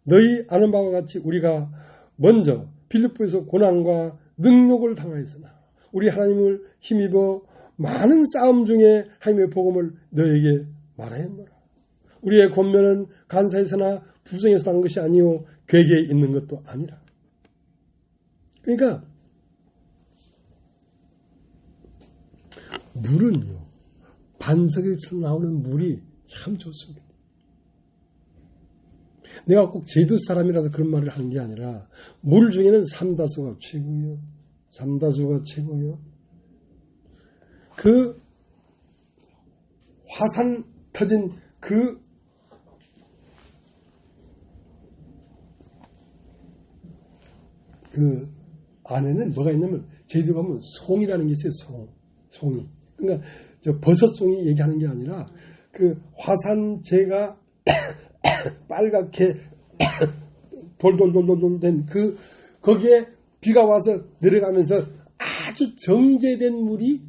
너희 아는 바와 같이 우리가 먼저 빌립보에서 고난과 능욕을 당하였으나 우리 하나님을 힘입어 많은 싸움 중에 하나님의 복음을 너희에게 말하였노라. 우리의 권면은 간사에서나 부정에서 난 것이 아니요 괴계에 있는 것도 아니라. 그러니까 물은요, 반석에서 나오는 물이 참 좋습니다. 내가 꼭 제주 사람이라서 그런 말을 하는 게 아니라 물 중에는 삼다수가 최고요. 삼다수가 최고요. 그 화산 터진 그 안에는 뭐가 있냐면 제주 가면 송이라는 게 있어요. 송이. 그러니까 저 버섯송이 얘기하는 게 아니라 그 화산재가 빨갛게 돌돌돌돌 된 거기에 비가 와서 내려가면서 아주 정제된 물이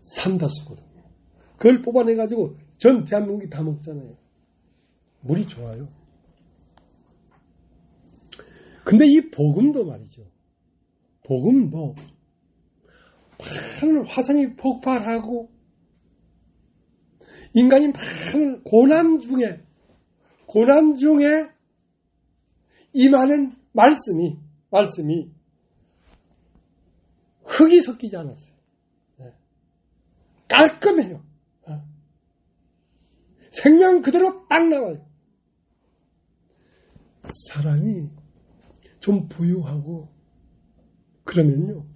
삼다수거든요. 그걸 뽑아내가지고 전 대한민국이 다 먹잖아요. 물이 좋아요. 근데 이 복음도 말이죠. 복음도 많은 화산이 폭발하고 인간이 많은 고난 중에 임하는 말씀이 흙이 섞이지 않았어요. 깔끔해요. 생명 그대로 딱 나와요. 사람이 좀 부유하고 그러면요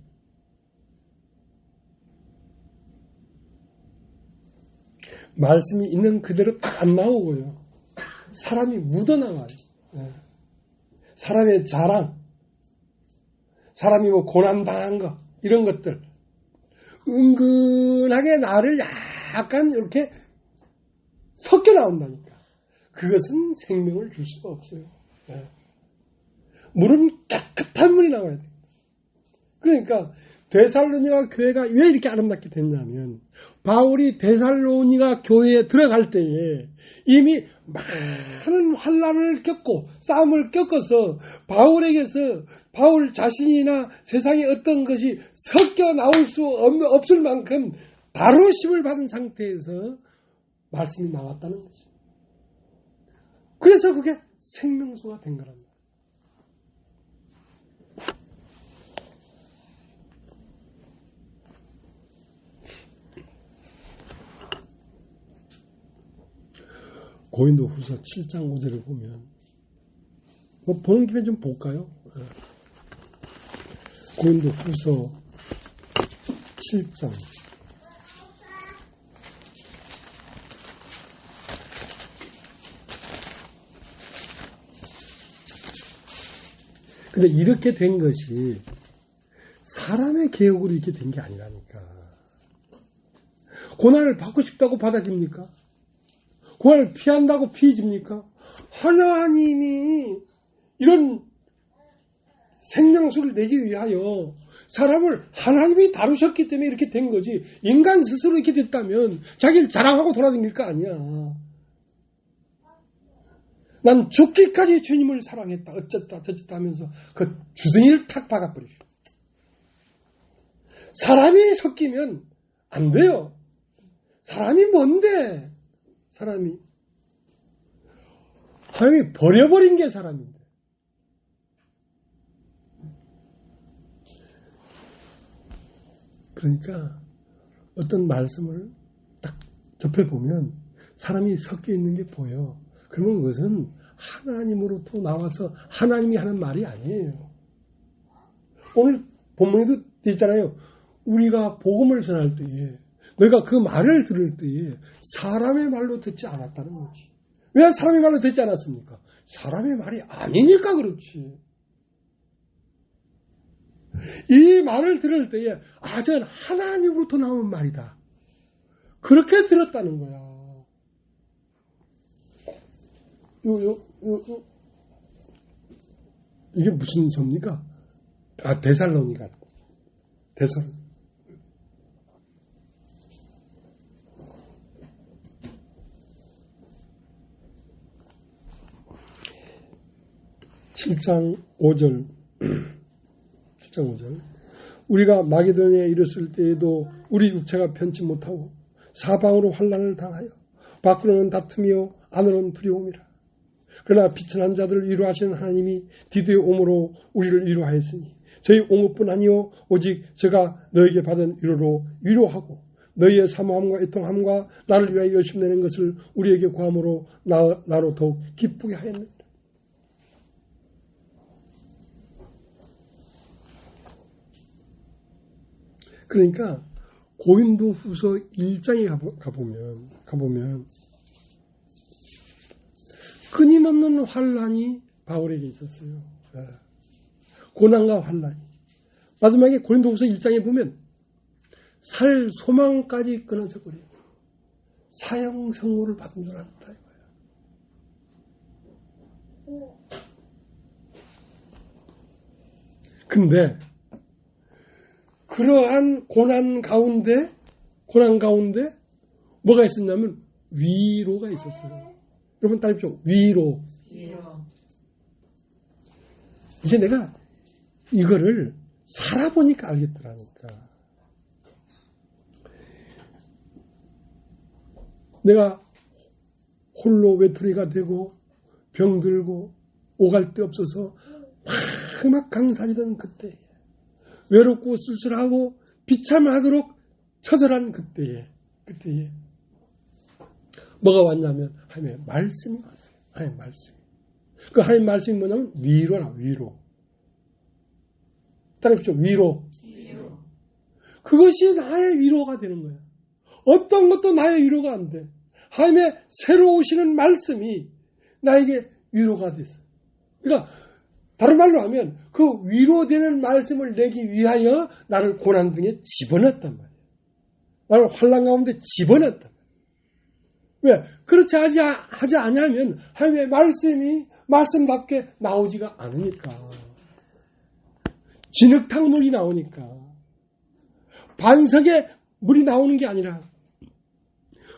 말씀이 있는 그대로 딱 안 나오고요 사람이 묻어나와요. 사람의 자랑, 사람이 뭐 고난당한 거 이런 것들 은근하게 나를 약간 이렇게 섞여 나온다니까. 그것은 생명을 줄 수가 없어요. 물은 깨끗한 물이 나와야 돼요. 그러니까 데살로니가 교회가 왜 이렇게 아름답게 됐냐면 바울이 데살로니가 교회에 들어갈 때에 이미 많은 환난을 겪고 싸움을 겪어서 바울에게서 바울 자신이나 세상에 어떤 것이 섞여 나올 수 없을 만큼 바로 심을 받은 상태에서 말씀이 나왔다는 거죠. 그래서 그게 생명수가 된 거랍니다. 고린도후서 7장 5절을 보면 보는 김에 좀 볼까요? 고린도후서 7장 근데 이렇게 된 것이 사람의 계획으로 이렇게 된 게 아니라니까. 고난을 받고 싶다고 받아집니까? 고난을 피한다고 피해집니까? 하나님이 이런 생명수를 내기 위하여 사람을 하나님이 다루셨기 때문에 이렇게 된 거지, 인간 스스로 이렇게 됐다면 자기를 자랑하고 돌아다닐 거 아니야. 난 죽기까지 주님을 사랑했다, 어쨌다 저쨌다 하면서 그 주둥이를 탁 박아버리죠. 사람이 섞이면 안 돼요. 사람이 뭔데? 사람이 하나님이 버려버린 게 사람인데. 그러니까 어떤 말씀을 딱 접해보면 사람이 섞여 있는 게 보여. 그러면 그것은 하나님으로부터 나와서 하나님이 하는 말이 아니에요. 오늘 본문에도 있잖아요. 우리가 복음을 전할 때에, 너희가 그 말을 들을 때에 사람의 말로 듣지 않았다는 거지. 왜 사람의 말로 듣지 않았습니까? 사람의 말이 아니니까 그렇지. 이 말을 들을 때에 저는 하나님으로부터 나온 말이다, 그렇게 들었다는 거야. 이게 무슨 서입니까? 데살로니가. 데살로니가. 7장 5절. 7장 5절. 우리가 마게도냐에 이르렀을 때에도 우리 육체가 편치 못하고 사방으로 환난을 당하여 밖으로는 다툼이요 안으로는 두려움이라. 그러나 비천한 자들을 위로하시는 하나님이 디도의 옴으로 우리를 위로하였으니 저희 옹호뿐 아니요 오직 제가 너에게 받은 위로로 위로하고 너희의 사모함과 애통함과 나를 위하여 열심내는 것을 우리에게 구함으로 나로 더욱 기쁘게 하였느니라. 그러니까 고린도후서 1장에 가보면 끊임없는 환란이 바울에게 있었어요. 고난과 환란이. 마지막에 고린도후서 1장에 보면 살 소망까지 끊어져 버리고 사형 선고를 받은 줄 알았다 이거예요. 근데 그러한 고난 가운데 뭐가 있었냐면 위로가 있었어요. 여러분 따르십시오. 위로. 이제 내가 이거를 살아보니까 알겠더라니까. 내가 홀로 외톨이가 되고 병들고 오갈 데 없어서 막 강사지던 그때, 외롭고 쓸쓸하고 비참하도록 처절한 그때에 뭐가 왔냐면 하나님의 말씀이 왔어요. 하나님의 말씀. 그 하나님의 말씀이 뭐냐면 위로라, 위로. 따라해보죠. 위로. 그것이 나의 위로가 되는 거야. 어떤 것도 나의 위로가 안 돼. 하나님의 새로 오시는 말씀이 나에게 위로가 됐어. 그러니까 다른 말로 하면 그 위로되는 말씀을 내기 위하여 나를 고난 중에 집어넣었단 말이야. 나를 환난 가운데 집어넣었단 말이야. 왜? 그렇지 하지 않으면 하나님의 말씀이 말씀답게 나오지가 않으니까. 진흙탕 물이 나오니까. 반석에 물이 나오는 게 아니라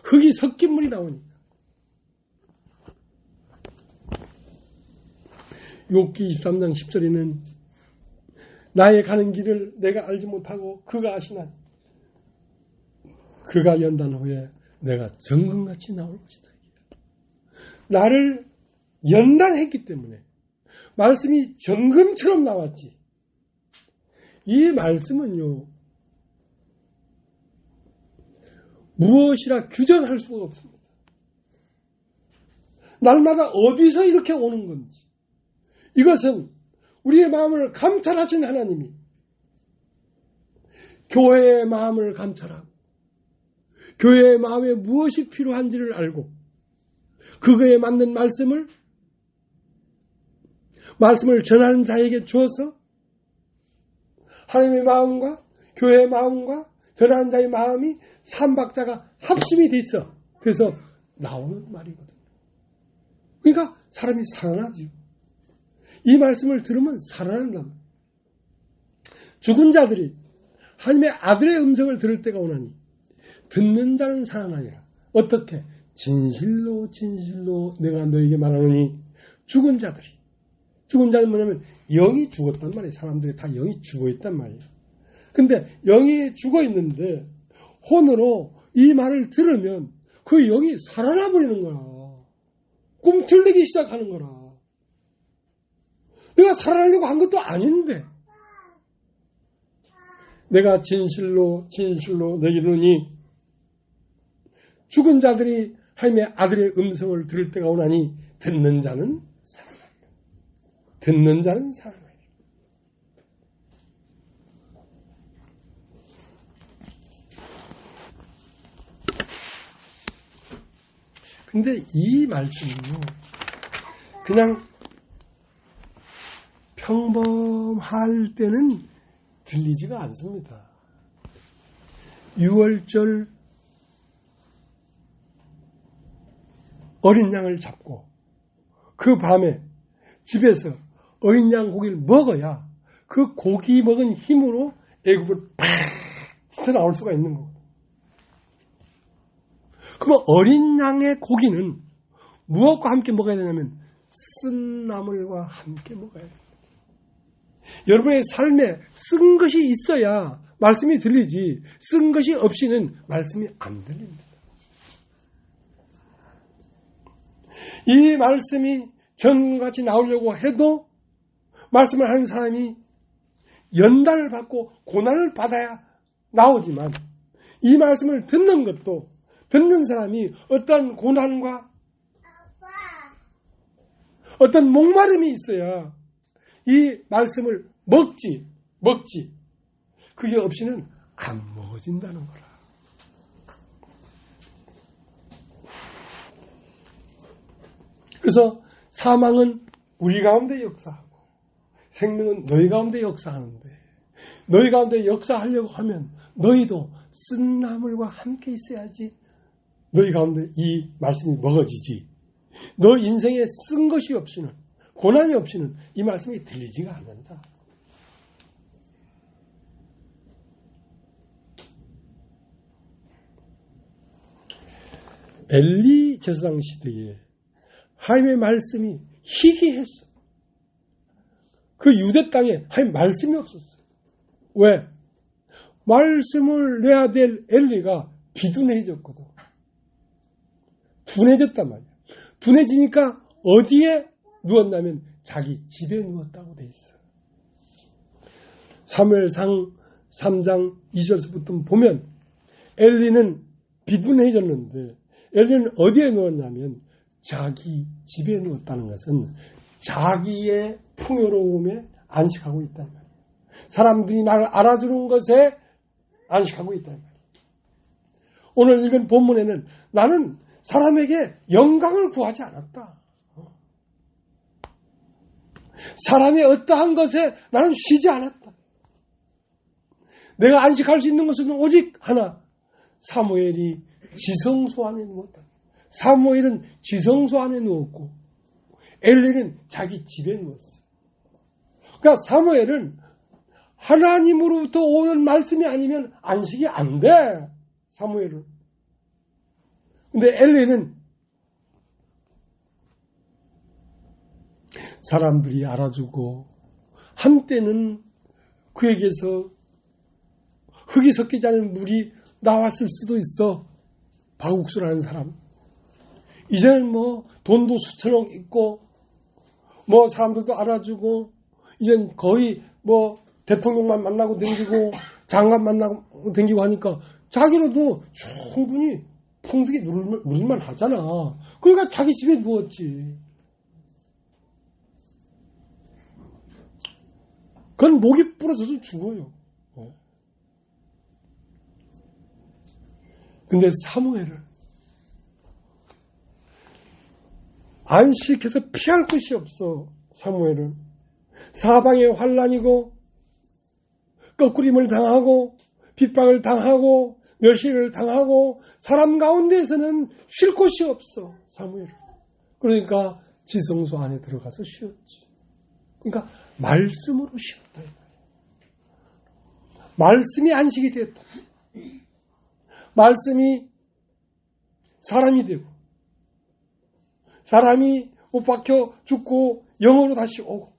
흙이 섞인 물이 나오니까. 욥기 23장 10절에는 나의 가는 길을 내가 알지 못하고 그가 아시나니 그가 연단 후에 내가 정금같이 나올 것이다. 나를 연단했기 때문에 말씀이 정금처럼 나왔지. 이 말씀은요, 무엇이라 규정할 수가 없습니다. 날마다 어디서 이렇게 오는 건지. 이것은 우리의 마음을 감찰하신 하나님이 교회의 마음을 감찰하고 교회의 마음에 무엇이 필요한지를 알고 그거에 맞는 말씀을 전하는 자에게 주어서 하나님의 마음과 교회의 마음과 전하는 자의 마음이 삼박자가 합심이 돼서 그래서 나오는 말이거든요. 그러니까 사람이 살아나죠. 이 말씀을 들으면 살아난다. 죽은 자들이 하나님의 아들의 음성을 들을 때가 오나니 듣는 자는 살아나리라. 어떻게? 진실로 진실로 내가 너에게 말하노니 죽은 자는 뭐냐면 영이 죽었단 말이에요. 사람들이 다 영이 죽어있단 말이에요. 근데 영이 죽어있는데 혼으로 이 말을 들으면 그 영이 살아나 버리는 거야. 꿈틀리기 시작하는 거라. 내가 살아나려고 한 것도 아닌데 내가 진실로 진실로 너에게 이르노니 죽은 자들이 하나님의 아들의 음성을 들을 때가 오나니 듣는 자는 살아나리라. 듣는 자는 살아나리라. 근데 이 말씀은요, 그냥 평범할 때는 들리지가 않습니다. 6월절 어린 양을 잡고 그 밤에 집에서 어린 양 고기를 먹어야 그 고기 먹은 힘으로 애굽을 팍 스쳐 나올 수가 있는 거거든요. 그러면 어린 양의 고기는 무엇과 함께 먹어야 되냐면 쓴 나물과 함께 먹어야 됩니다. 여러분의 삶에 쓴 것이 있어야 말씀이 들리지 쓴 것이 없이는 말씀이 안 들립니다. 이 말씀이 정같이 나오려고 해도 말씀을 하는 사람이 연단을 받고 고난을 받아야 나오지만 이 말씀을 듣는 것도 듣는 사람이 어떤 고난과 어떤 목마름이 있어야 이 말씀을 먹지 그게 없이는 안 먹어진다는 거라. 그래서 사망은 우리 가운데 역사하고 생명은 너희 가운데 역사하는데 너희 가운데 역사하려고 하면 너희도 쓴 나물과 함께 있어야지 너희 가운데 이 말씀이 먹어지지. 너 인생에 쓴 것이 없이는 고난이 없이는 이 말씀이 들리지가 않는다. 엘리 제사장 시대에 하나님의 말씀이 희귀했어. 그 유대 땅에 하나님 말씀이 없었어. 왜? 말씀을 내야 될 엘리가 비둔해졌거든. 둔해졌단 말이야. 둔해지니까 어디에 누웠냐면 자기 집에 누웠다고 돼 있어. 사무엘상 3장 2절부터 보면 엘리는 비둔해졌는데 엘리는 어디에 누웠냐면 자기 집에 누웠다는 것은 자기의 풍요로움에 안식하고 있다는 말이에요. 사람들이 나를 알아주는 것에 안식하고 있다는 말이에요. 오늘 읽은 본문에는 나는 사람에게 영광을 구하지 않았다. 사람의 어떠한 것에 나는 쉬지 않았다. 내가 안식할 수 있는 것은 오직 하나. 사무엘이 지성소 안에 누웠다. 사무엘은 지성소 안에 누웠고 엘리는 자기 집에 누웠어. 그러니까 사무엘은 하나님으로부터 오는 말씀이 아니면 안식이 안 돼. 사무엘은. 근데 엘리는 사람들이 알아주고 한때는 그에게서 흙이 섞이지 않은 물이 나왔을 수도 있어. 박욱수라는 사람. 이제는 뭐 돈도 수천억 있고 뭐 사람들도 알아주고 이젠 거의 뭐 대통령만 만나고 댕기고 장관 만나고 댕기고 하니까 자기로도 충분히 풍족이 누릴만 하잖아. 그러니까 자기 집에 누웠지. 그건 목이 부러져서 죽어요. 근데 사무엘은 안식해서 피할 곳이 없어. 사무엘은 사방에 환난이고 꺾꾸림을 당하고 핍박을 당하고 멸시를 당하고 사람 가운데에서는 쉴 곳이 없어. 사무엘은. 그러니까 지성소 안에 들어가서 쉬었지. 그러니까 말씀으로 쉬었다. 말씀이 안식이 되었다. 말씀이 사람이 되고 사람이 못 박혀 죽고 영으로 다시 오고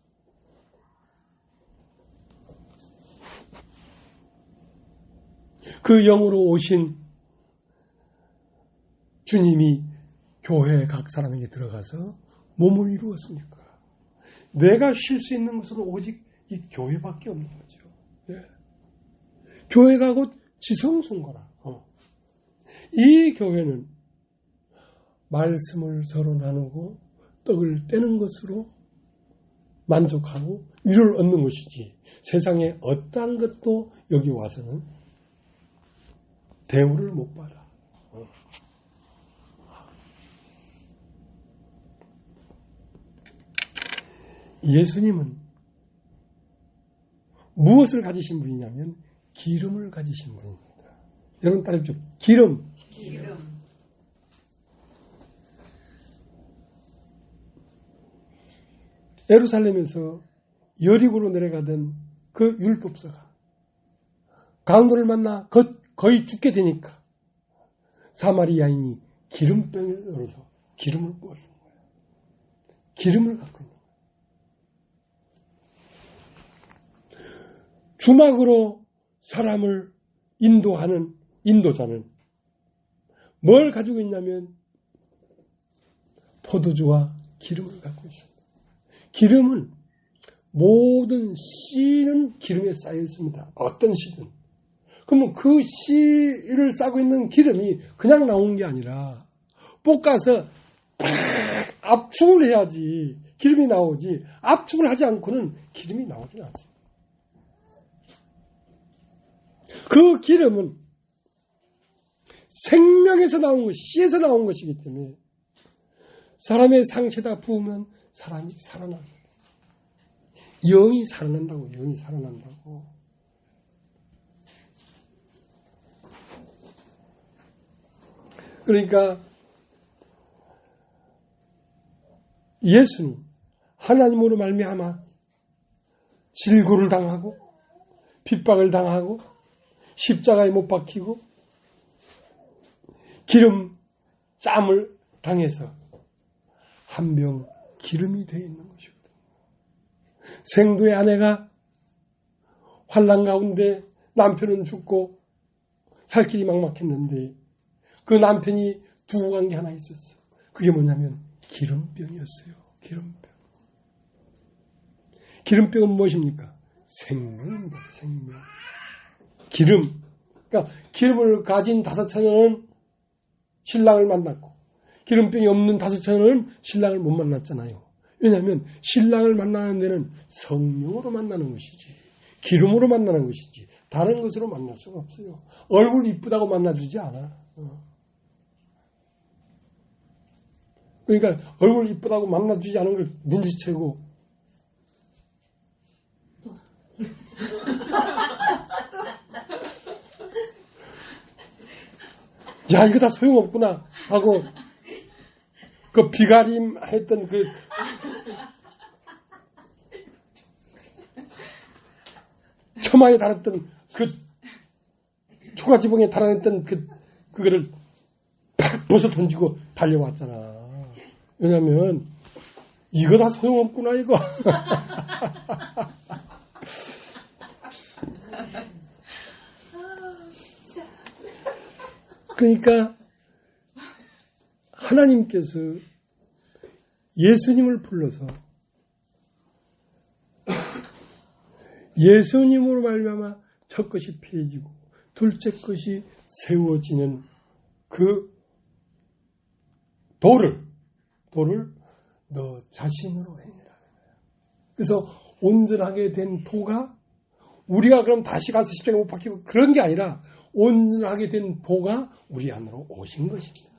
그 영으로 오신 주님이 교회 각 사람에게 들어가서 몸을 이루었으니까 내가 쉴 수 있는 것은 오직 이 교회밖에 없는 거죠. 예. 교회가 곧 지성소인 거라. 이 교회는 말씀을 서로 나누고 떡을 떼는 것으로 만족하고 위로를 얻는 것이지 세상에 어떠한 것도 여기 와서는 대우를 못 받아. 예수님은 무엇을 가지신 분이냐면 기름을 가지신 분입니다. 여러분 따라해보죠. 기름. 예루살렘에서 여리고로 내려가던 그 율법사가 강도를 만나 거의 죽게 되니까 사마리아인이 기름병을 열어서 기름을 부어준 거예요. 기름을 갖고 있는 거예요. 주막으로 사람을 인도하는 인도자는 뭘 가지고 있냐면 포도주와 기름을 갖고 있습니다. 기름은 모든 씨는 기름에 쌓여 있습니다. 어떤 씨든. 그러면 그 씨를 싸고 있는 기름이 그냥 나오는 게 아니라 볶아서 압축을 해야지 기름이 나오지 압축을 하지 않고는 기름이 나오지는 않습니다. 그 기름은 생명에서 나온 것, 씨에서 나온 것이기 때문에 사람의 상처에다 부으면 사람이 살아납니다. 영이 살아난다고, 영이 살아난다고. 그러니까 예수는 하나님으로 말미암아 질고를 당하고 핍박을 당하고 십자가에 못 박히고 기름 짬을 당해서 한 병 기름이 되어 있는 것이거든요. 생도의 아내가 환난 가운데 남편은 죽고 살 길이 막막했는데 그 남편이 두고 간 게 하나 있었어. 그게 뭐냐면 기름병이었어요. 기름병. 기름병은 무엇입니까? 생명입니다. 생명. 기름. 그러니까 기름을 가진 5처녀는 신랑을 만났고 기름병이 없는 5처녀는 신랑을 못 만났잖아요. 왜냐하면 신랑을 만나는 데는 성령으로 만나는 것이지 기름으로 만나는 것이지 다른 것으로 만날 수가 없어요. 얼굴 이쁘다고 만나주지 않아. 그러니까 얼굴 이쁘다고 만나주지 않은 걸 눈치채고 야 이거 다 소용없구나 하고 그 비가림 했던 그 처마에 달았던 그 초가지붕에 달아냈던 그거를 팍 벗어 던지고 달려왔잖아. 왜냐면 이거 다 소용없구나 이거. 그러니까 하나님께서 예수님을 불러서 예수님으로 말미암아 첫 것이 피해지고 둘째 것이 세워지는 그 도를 너 자신으로 행해라. 그래서 온전하게 된 도가 우리가 그럼 다시 가서 십자가에 못 박히고 그런 게 아니라 온전하게 된 도가 우리 안으로 오신 것입니다.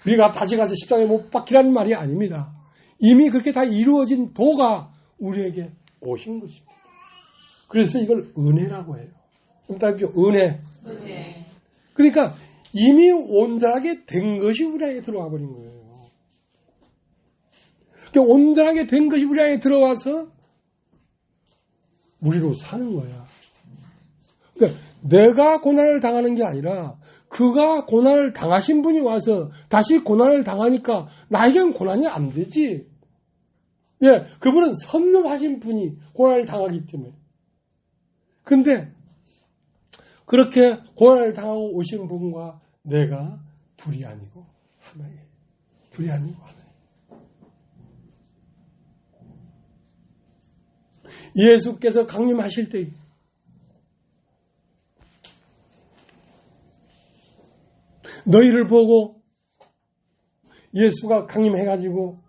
우리가 다시 가서 십자가에 못 박히라는 말이 아닙니다. 이미 그렇게 다 이루어진 도가 우리에게 오신 것입니다. 그래서 이걸 은혜라고 해요. 은혜. 그러니까 이미 온전하게 된 것이 우리 안에 들어와 버린 거예요. 그러니까 온전하게 된 것이 우리 안에 들어와서 우리로 사는 거야. 그러니까 내가 고난을 당하는 게 아니라 그가 고난을 당하신 분이 와서 다시 고난을 당하니까 나에겐 고난이 안 되지. 예, 그분은 섭렵하신 분이 고난을 당하기 때문에. 근데 그렇게 고난을 당하고 오신 분과 내가 둘이 아니고 하나예요. 둘이 아니고 하나예요. 예수께서 강림하실 때 너희를 보고 예수가 강림해가지고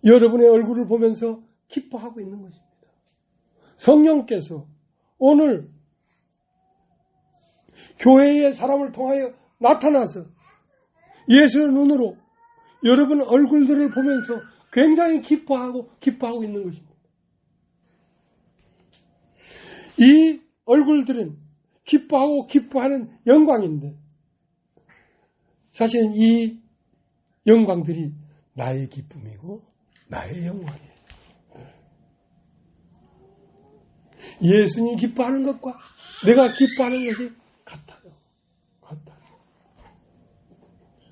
여러분의 얼굴을 보면서 기뻐하고 있는 것입니다. 성령께서 오늘 교회의 사람을 통하여 나타나서 예수의 눈으로 여러분 얼굴들을 보면서 굉장히 기뻐하고 있는 것입니다. 이 얼굴들은 기뻐하는 영광인데 사실은 이 영광들이 나의 기쁨이고 나의 영광이에요. 예수님이 기뻐하는 것과 내가 기뻐하는 것이 같아요.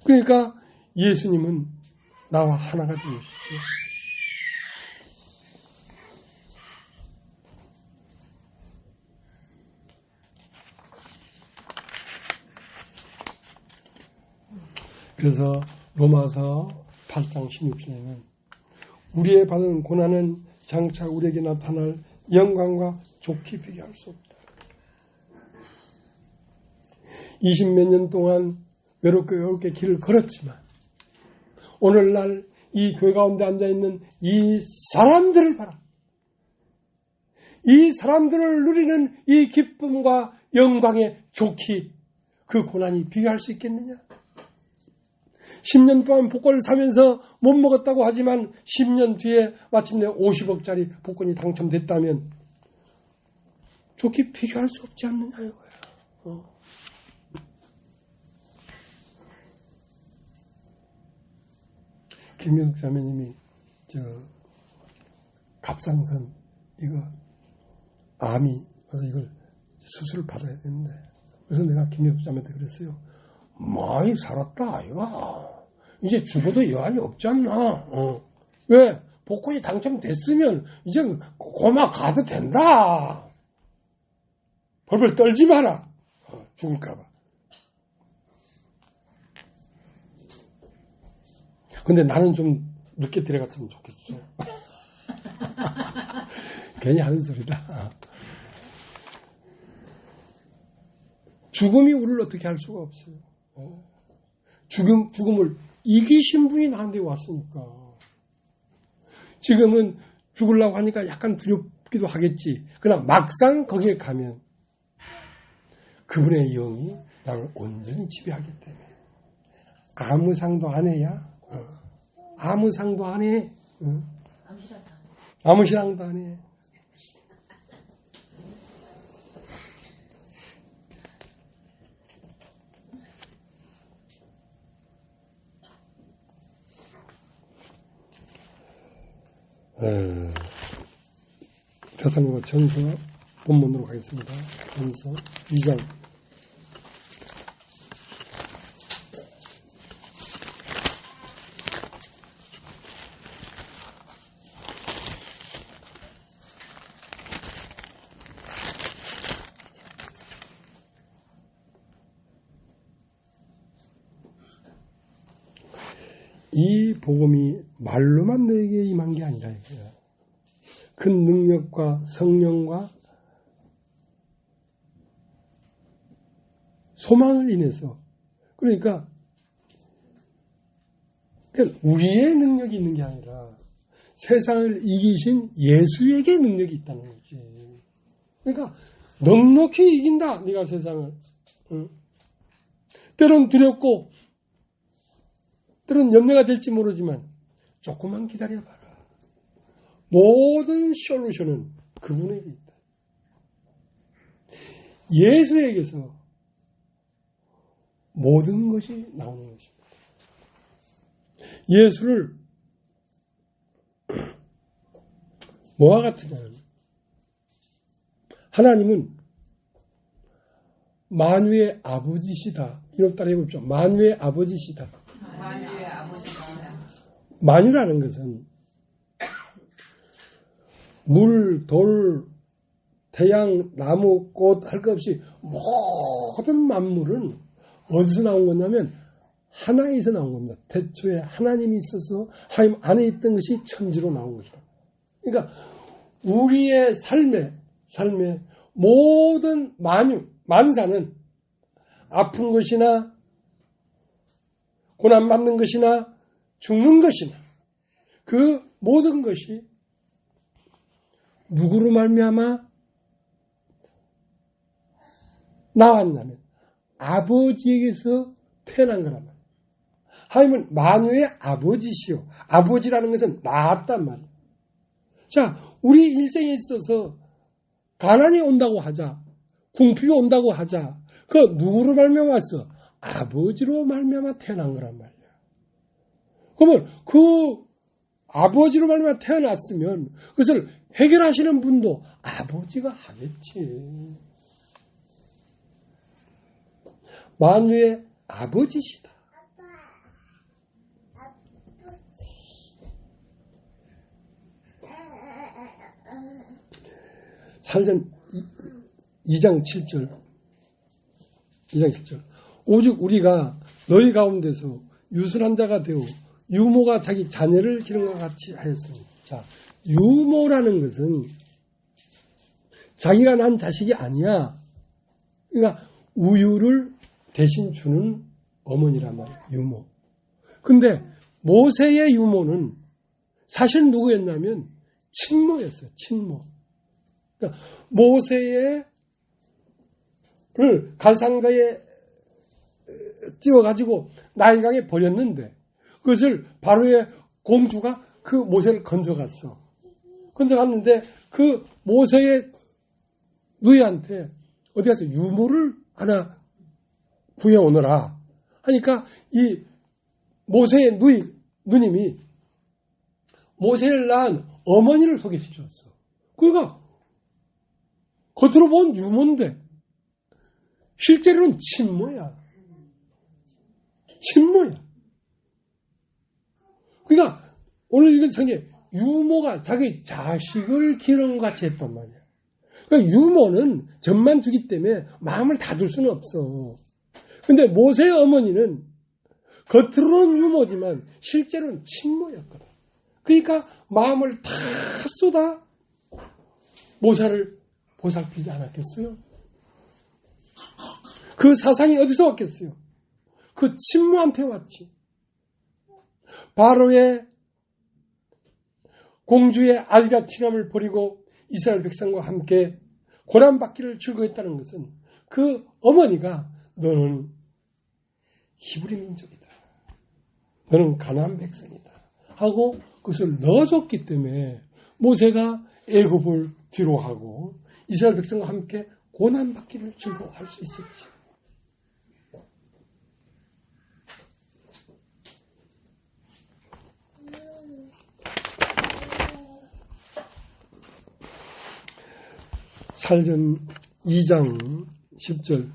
그러니까 예수님은 나와 하나가 되시죠. 그래서 로마서 8장 16절에는 우리의 받은 고난은 장차 우리에게 나타날 영광과 좋게 비교할 수 없다. 20몇 년 동안 외롭게 길을 걸었지만 오늘날 이 교회 가운데 앉아있는 이 사람들을 봐라. 이 사람들을 누리는 이 기쁨과 영광의 좋기 그 고난이 비교할 수 있겠느냐? 10년 동안 복권을 사면서 못 먹었다고 하지만 10년 뒤에 마침내 50억짜리 복권이 당첨됐다면 좋게 비교할 수 없지 않느냐 이거야. 김경숙 자매님이 갑상선 이거 암이 그래서 이걸 수술을 받아야 되는데 그래서 내가 김경숙 자매한테 그랬어요. 많이 살았다 아이가. 이제 죽어도 여한이 없지 않나. 왜? 복권이 당첨됐으면 이제 고마 가도 된다. 벌벌 떨지 마라. 죽을까 봐. 근데 나는 좀 늦게 들어갔으면 좋겠어. 괜히 하는 소리다. 죽음이 우리를 어떻게 할 수가 없어요. 죽음을 이기신 분이 나한테 왔으니까. 지금은 죽으려고 하니까 약간 두렵기도 하겠지. 그러나 막상 거기에 가면 그분의 영이 나를 온전히 지배하기 때문에 아무 상도 안 해야 아무 상도 안 해. 아무 신앙도 안 해. 대사님과 전서 본문으로 가겠습니다. 전서 2장. 이 복음이 말로만 너에게 임한 게 아니라 이거야. 그 능력과 성령과 소망을 인해서, 그러니까 우리의 능력이 있는 게 아니라 세상을 이기신 예수에게 능력이 있다는 거지. 그러니까 넉넉히 이긴다, 네가 세상을. 응? 때론 두렵고 때론 염려가 될지 모르지만 조금만 기다려봐라. 모든 솔루션은 그분에게 있다. 예수에게서 모든 것이 나오는 것입니다. 예수를 뭐와 같으냐면, 하나님은 만유의 아버지시다. 이런 따라 해보십시오. 만유의 아버지시다. 만유의 아버지시다. 만유라는 것은 물, 돌, 태양, 나무, 꽃 할 것 없이 모든 만물은 어디서 나온 거냐면 하나에서 나온 겁니다. 태초에 하나님이 있어서 하나님 안에 있던 것이 천지로 나온 것이다. 그러니까 우리의 삶의 모든 만사는 아픈 것이나 고난받는 것이나 죽는 것이나 그 모든 것이 누구로 말미암아 나왔냐면 아버지에게서 태어난 거란 말이에요. 하나님은 만유의 아버지시요. 아버지라는 것은 낳았단 말이에요. 자, 우리 일생에 있어서 가난이 온다고 하자, 궁핍이 온다고 하자, 그 누구로 말미암아 왔어? 아버지로 말미암아 태어난 거란 말이에요. 그러면 그 아버지로 말미암아 태어났으면 그것을 해결하시는 분도 아버지가 하겠지. 만유의 아버지시다. 살전 2장 7절. 오직 우리가 너희 가운데서 유순한 자가 되어 유모가 자기 자녀를 기른 것 같이 하였습니다. 자, 유모라는 것은 자기가 난 자식이 아니야. 그러니까 우유를 대신 주는 어머니란 말이에요. 유모. 근데 모세의 유모는 사실 누구였냐면 친모였어요. 친모. 그러니까 모세를 갈상자에 띄워가지고 나일강에 버렸는데 그것을 바로의 공주가 그 모세를 건져갔어. 건져갔는데 그 모세의 누이한테 어디 가서 유모를 하나 구해오너라 하니까 이 모세의 누님이 모세를 낳은 어머니를 소개시켰어. 그러니까 겉으로 본 유모인데 실제로는 친모야. 그러니까 오늘 읽은 성경에 유모가 자기 자식을 기르는 것 같이 했단 말이야. 그러니까 유모는 젖만 주기 때문에 마음을 다 줄 수는 없어. 근데 모세의 어머니는 겉으로는 유모지만 실제로는 친모였거든. 그러니까 마음을 다 쏟아 모세를 보살피지 않았겠어요? 그 사상이 어디서 왔겠어요? 그 친모한테 왔지. 바로의 공주의 아리가 칭함을 버리고 이스라엘 백성과 함께 고난받기를 즐거워했다는 것은 그 어머니가 너는 히브리 민족이다. 너는 가나안 백성이다. 하고 그것을 넣어줬기 때문에 모세가 애굽을 뒤로하고 이스라엘 백성과 함께 고난받기를 즐거워할 수 있었지. 살전 2장 10절.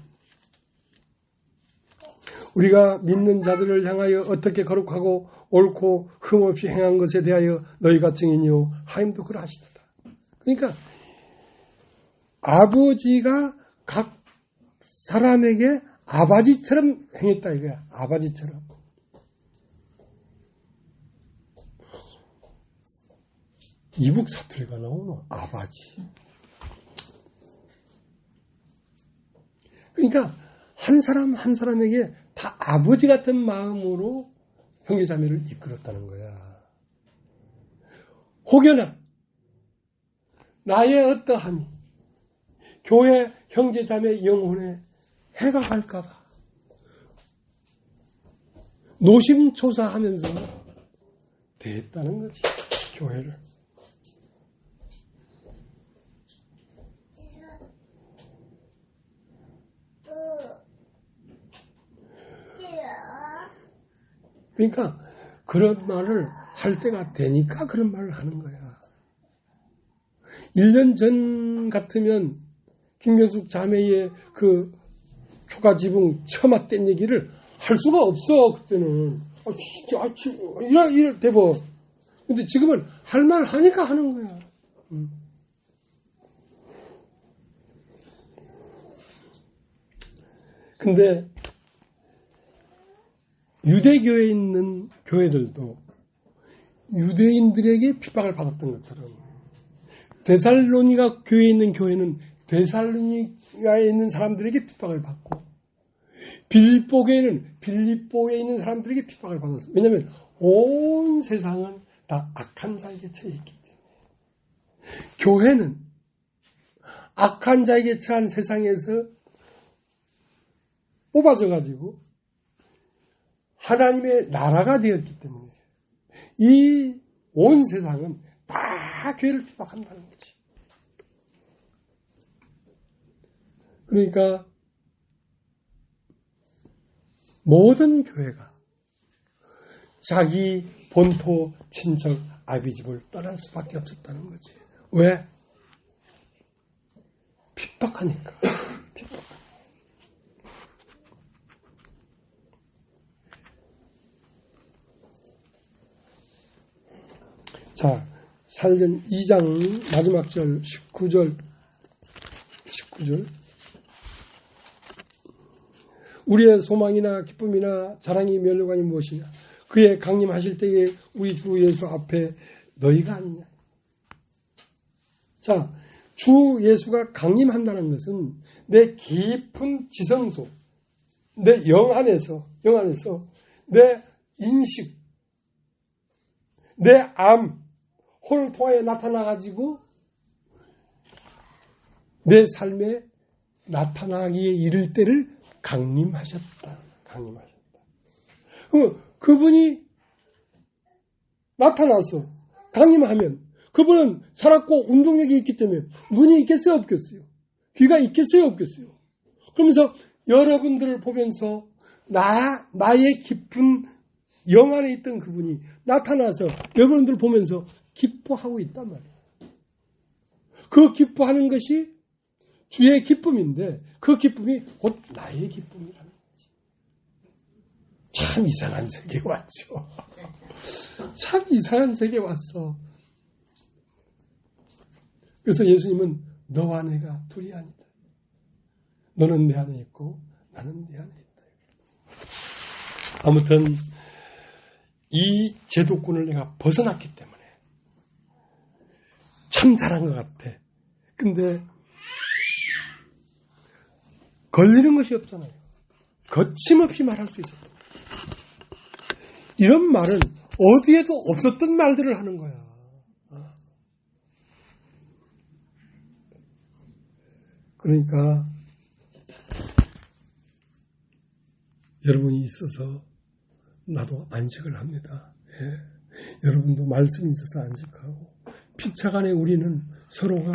우리가 믿는 자들을 향하여 어떻게 거룩하고 옳고 흠없이 행한 것에 대하여 너희가 증인이요 하나님도 그러하시도다. 그러니까 아버지가 각 사람에게 아버지처럼 행했다 이거야. 아버지처럼. 이북 사투리가 나오노. 아바지. 그러니까 한 사람 한 사람에게 다 아버지 같은 마음으로 형제자매를 이끌었다는 거야. 혹여나 나의 어떠함이 교회 형제자매 영혼에 해가 갈까봐 노심초사하면서 대했다는 거지, 교회를. 그러니까 그런 말을 할 때가 되니까 그런 말을 하는 거야. 1년 전 같으면 김경숙 자매의 그 초가지붕 처마 뗀 얘기를 할 수가 없어. 그때는 이래 대버. 근데 지금은 할 말 하니까 하는 거야. 근데 유대교에 있는 교회들도 유대인들에게 핍박을 받았던 것처럼 데살로니가 교회에 있는 교회는 데살로니가에 있는 사람들에게 핍박을 받고 빌립보 교회는 빌립보에 있는 사람들에게 핍박을 받았어요. 왜냐하면 온 세상은 다 악한 자에게 처해 있기 때문에. 교회는 악한 자에게 처한 세상에서 뽑아져 가지고 하나님의 나라가 되었기 때문에 이 온 세상은 다 교회를 핍박한다는 거지. 그러니까 모든 교회가 자기 본토 친척 아비집을 떠날 수밖에 없었다는 거지. 왜? 핍박하니까. 자, 사도행전 2장 마지막 절 19절 우리의 소망이나 기쁨이나 자랑이 멸류관이 무엇이냐? 그의 강림하실 때에 우리 주 예수 앞에 너희가 아니냐? 자, 주 예수가 강림한다는 것은 내 깊은 지성소, 내 영 안에서 내 인식, 내 암, 혼을 통하여 나타나가지고 내 삶에 나타나기에 이를 때를 강림하셨다. 그분이 나타나서 강림하면 그분은 살았고 운동력이 있기 때문에 눈이 있겠어요, 없겠어요? 귀가 있겠어요, 없겠어요? 그러면서 여러분들을 보면서 나의 깊은 영 안에 있던 그분이 나타나서 여러분들 보면서 기뻐하고 있단 말이에요. 그 기뻐하는 것이 주의 기쁨인데 그 기쁨이 곧 나의 기쁨이라는 거지. 참 이상한 세계에 왔죠. 참 이상한 세계에 왔어. 그래서 예수님은 너와 내가 둘이 아니다. 너는 내 안에 있고 나는 네 안에 있다. 아무튼 이 제도권을 내가 벗어났기 때문에 참 잘한 것 같아. 근데 걸리는 것이 없잖아요. 거침없이 말할 수 있었다. 이런 말은 어디에도 없었던 말들을 하는 거야. 그러니까 여러분이 있어서 나도 안식을 합니다. 예. 여러분도 말씀이 있어서 안식하고 피차간에 우리는 서로가